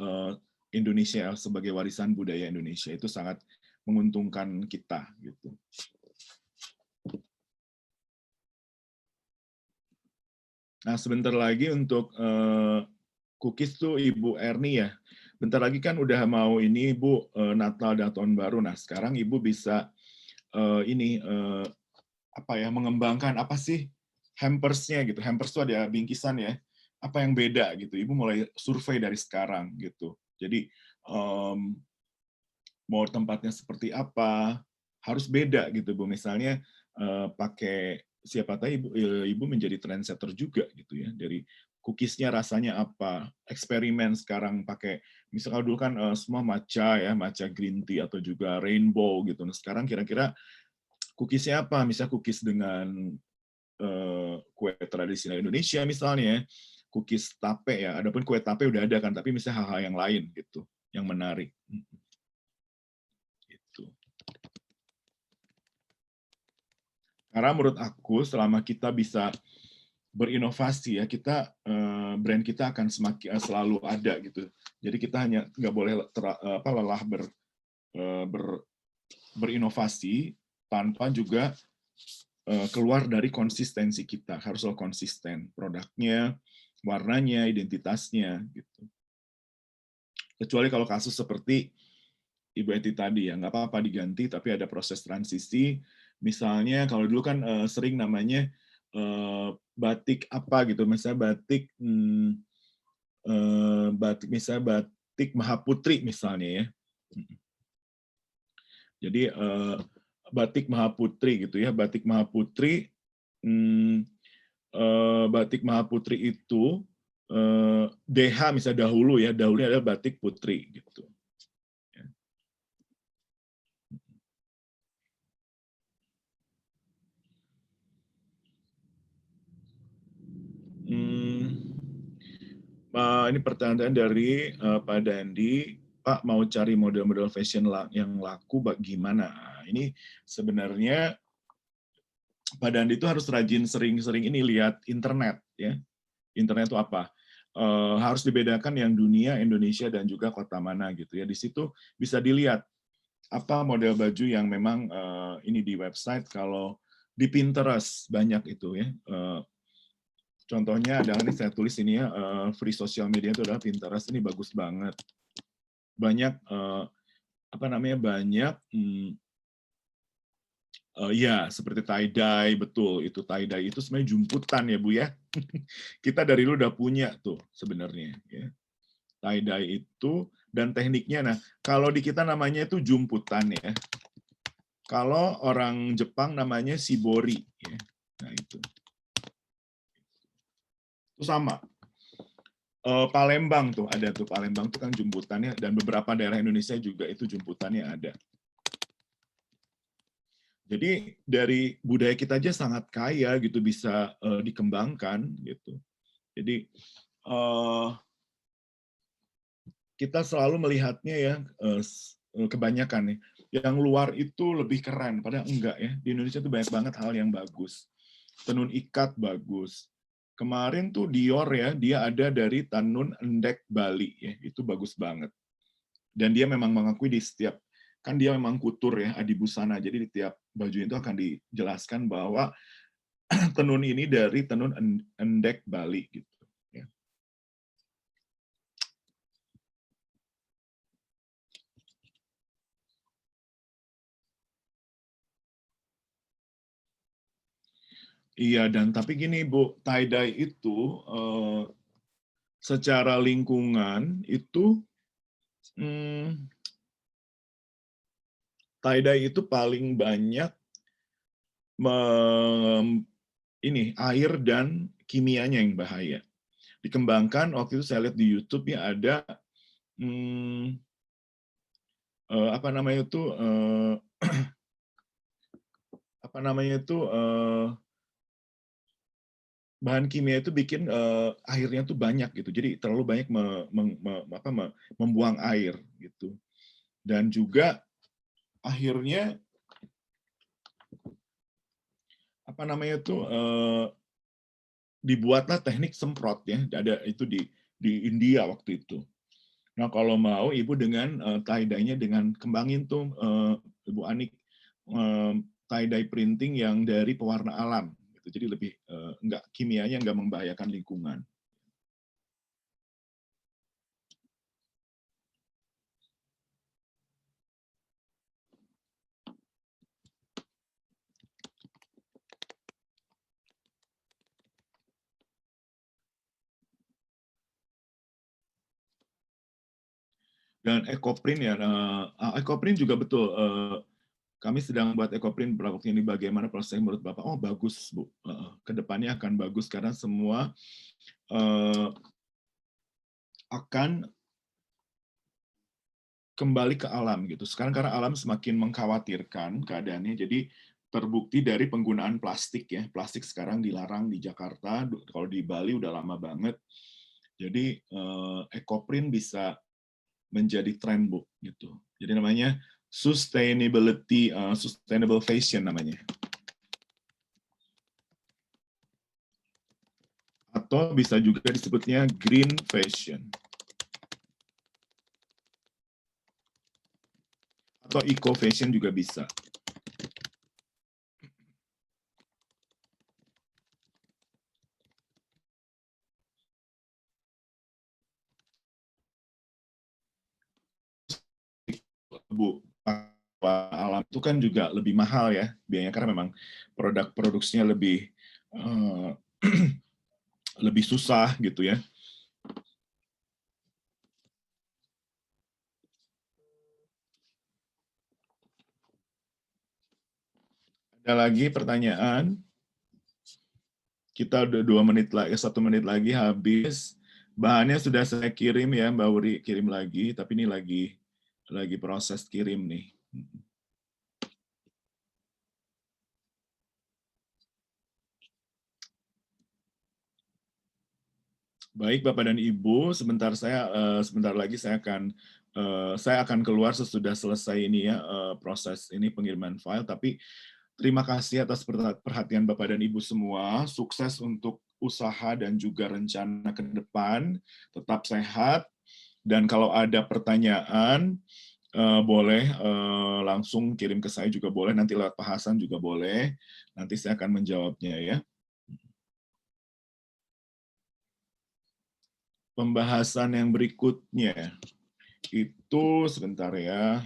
Indonesia sebagai warisan budaya Indonesia, itu sangat menguntungkan kita gitu. Nah, sebentar lagi untuk cookies tuh Ibu Erni ya. Bentar lagi kan udah mau ini Ibu, Natal dan Tahun Baru. Nah, sekarang Ibu bisa mengembangkan apa sih hampers-nya gitu. Hampers tuh ada bingkisan ya. Apa yang beda gitu. Ibu mulai survei dari sekarang gitu. Jadi mau tempatnya seperti apa, harus beda gitu Bu. Misalnya pakai, siapa tahu Ibu menjadi trendsetter juga gitu ya. Dari cookiesnya rasanya apa, eksperimen sekarang pakai, misalnya dulu kan semua matcha ya, matcha green tea atau juga rainbow gitu. Nah, sekarang kira-kira cookiesnya apa? Misalnya cookies dengan kue tradisional Indonesia misalnya, cookies tape ya. Adapun kue tape udah ada kan, tapi misalnya hal-hal yang lain gitu, yang menarik. Gitu. Karena menurut aku selama kita bisa berinovasi ya, kita brand kita akan semakin selalu ada gitu. Jadi kita hanya nggak boleh lelah berinovasi tanpa juga keluar dari konsistensi kita. Harus selalu konsisten produknya, warnanya, identitasnya gitu. Kecuali kalau kasus seperti Ibu Eti tadi ya, nggak apa-apa diganti, tapi ada proses transisi. Misalnya kalau dulu kan sering namanya batik apa gitu, misalnya batik Mahaputri misalnya ya. Jadi batik Mahaputri gitu ya, batik Mahaputri, batik Mahaputri itu DH misalnya dahulunya adalah batik putri gitu. Ini pertanyaan dari Pak Dandi, Pak mau cari model-model fashion yang laku bagaimana? Ini sebenarnya Pak Dandi itu harus rajin sering-sering ini lihat internet ya. Internet itu apa? Harus dibedakan yang dunia, Indonesia, dan juga kota mana gitu ya. Di situ bisa dilihat apa model baju yang memang ini di website. Kalau di Pinterest banyak itu ya. Contohnya adalah ini saya tulis ini ya, free social media itu adalah Pinterest, ini bagus banget. Banyak banyak ya seperti tie-dye, betul itu tie-dye itu sebenarnya jumputan ya Bu ya. Kita dari dulu udah punya tuh sebenarnya ya. Tie-dye itu dan tekniknya. Nah, kalau di kita namanya itu jumputan ya. Kalau orang Jepang namanya shibori ya. Nah, itu sama. Palembang tuh ada tuh, Palembang tuh kan jumputannya, dan beberapa daerah Indonesia juga itu jumputannya ada. Jadi dari budaya kita aja sangat kaya gitu, bisa dikembangkan gitu. Jadi kita selalu melihatnya ya, kebanyakan nih yang luar itu lebih keren, padahal enggak ya. Di Indonesia tuh banyak banget hal yang bagus. Tenun ikat bagus. Kemarin tuh Dior ya, dia ada dari Tenun Endek Bali ya, itu bagus banget. Dan dia memang mengakui di setiap, kan dia memang kutur ya, adibusana, jadi di tiap baju itu akan dijelaskan bahwa tenun ini dari Tenun Endek Bali gitu. Ya. Iya, dan tapi gini Bu, tie-dye itu secara lingkungan itu tie-dye itu paling banyak ini air dan kimianya yang bahaya. Dikembangkan waktu itu saya lihat di YouTube ya ada apa namanya itu bahan kimia itu bikin airnya tuh banyak gitu. Jadi terlalu banyak membuang air gitu. Dan juga akhirnya apa namanya tuh dibuatlah teknik semprot ya. Ada itu di India waktu itu. Nah, kalau mau Ibu dengan tie-dye-nya dengan kembangin tuh Ibu Anik tie-dye printing yang dari pewarna alam. Jadi lebih enggak kimianya enggak membahayakan lingkungan. Dan ekoprint ya, ekoprint juga betul. Kami sedang buat ekoprint beberapa waktu ini. Bagaimana prosesnya menurut Bapak? Oh bagus Bu, kedepannya akan bagus karena semua akan kembali ke alam gitu. Sekarang karena alam semakin mengkhawatirkan keadaannya, jadi terbukti dari penggunaan plastik ya. Plastik sekarang dilarang di Jakarta, kalau di Bali udah lama banget. Jadi ekoprint bisa menjadi tren Bu gitu. Jadi namanya sustainable fashion namanya. Atau bisa juga disebutnya green fashion. Atau eco fashion juga bisa. Bu, alam itu kan juga lebih mahal ya biayanya karena memang produk produksinya lebih lebih susah gitu ya. Ada lagi pertanyaan? Kita udah 2 menit lagi, 1 menit lagi habis. Bahannya sudah saya kirim ya, Mbak Uri kirim lagi, tapi ini lagi proses kirim nih. Baik Bapak dan Ibu, sebentar lagi saya akan keluar sesudah selesai ini ya proses ini pengiriman file. Tapi terima kasih atas perhatian Bapak dan Ibu semua. Sukses untuk usaha dan juga rencana ke depan. Tetap sehat. Dan kalau ada pertanyaan, boleh langsung kirim ke saya juga boleh. Nanti lewat Pak Hasan juga boleh. Nanti saya akan menjawabnya ya. Pembahasan yang berikutnya itu sebentar ya.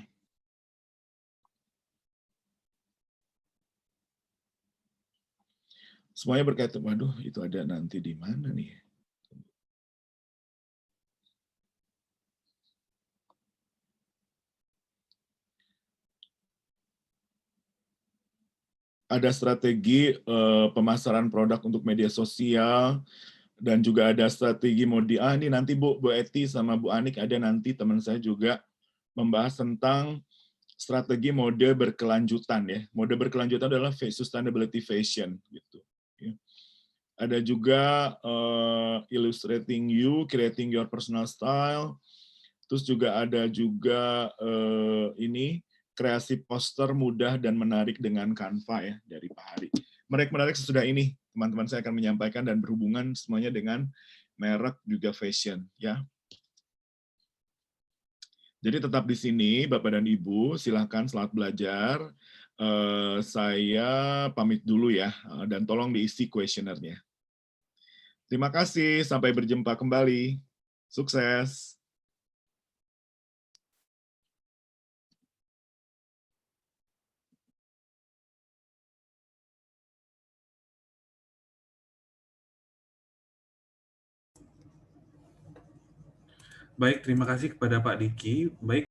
Semuanya berkaitan, waduh itu ada nanti di mana nih? Ada strategi pemasaran produk untuk media sosial, dan juga ada strategi ini nanti Bu Eti sama Bu Anik ada nanti teman saya juga membahas tentang strategi mode berkelanjutan ya. Mode berkelanjutan adalah sustainability fashion gitu. Ada juga illustrating you, creating your personal style. Terus juga ada juga ini kreasi poster mudah dan menarik dengan Canva ya dari Pak Hari. Menarik sesudah ini teman-teman saya akan menyampaikan dan berhubungan semuanya dengan merek juga fashion ya. Jadi tetap di sini Bapak dan Ibu, silahkan selamat belajar. Saya pamit dulu ya dan tolong diisi kuesionernya. Terima kasih, sampai berjumpa kembali. Sukses. Baik, terima kasih kepada Pak Diki. Baik.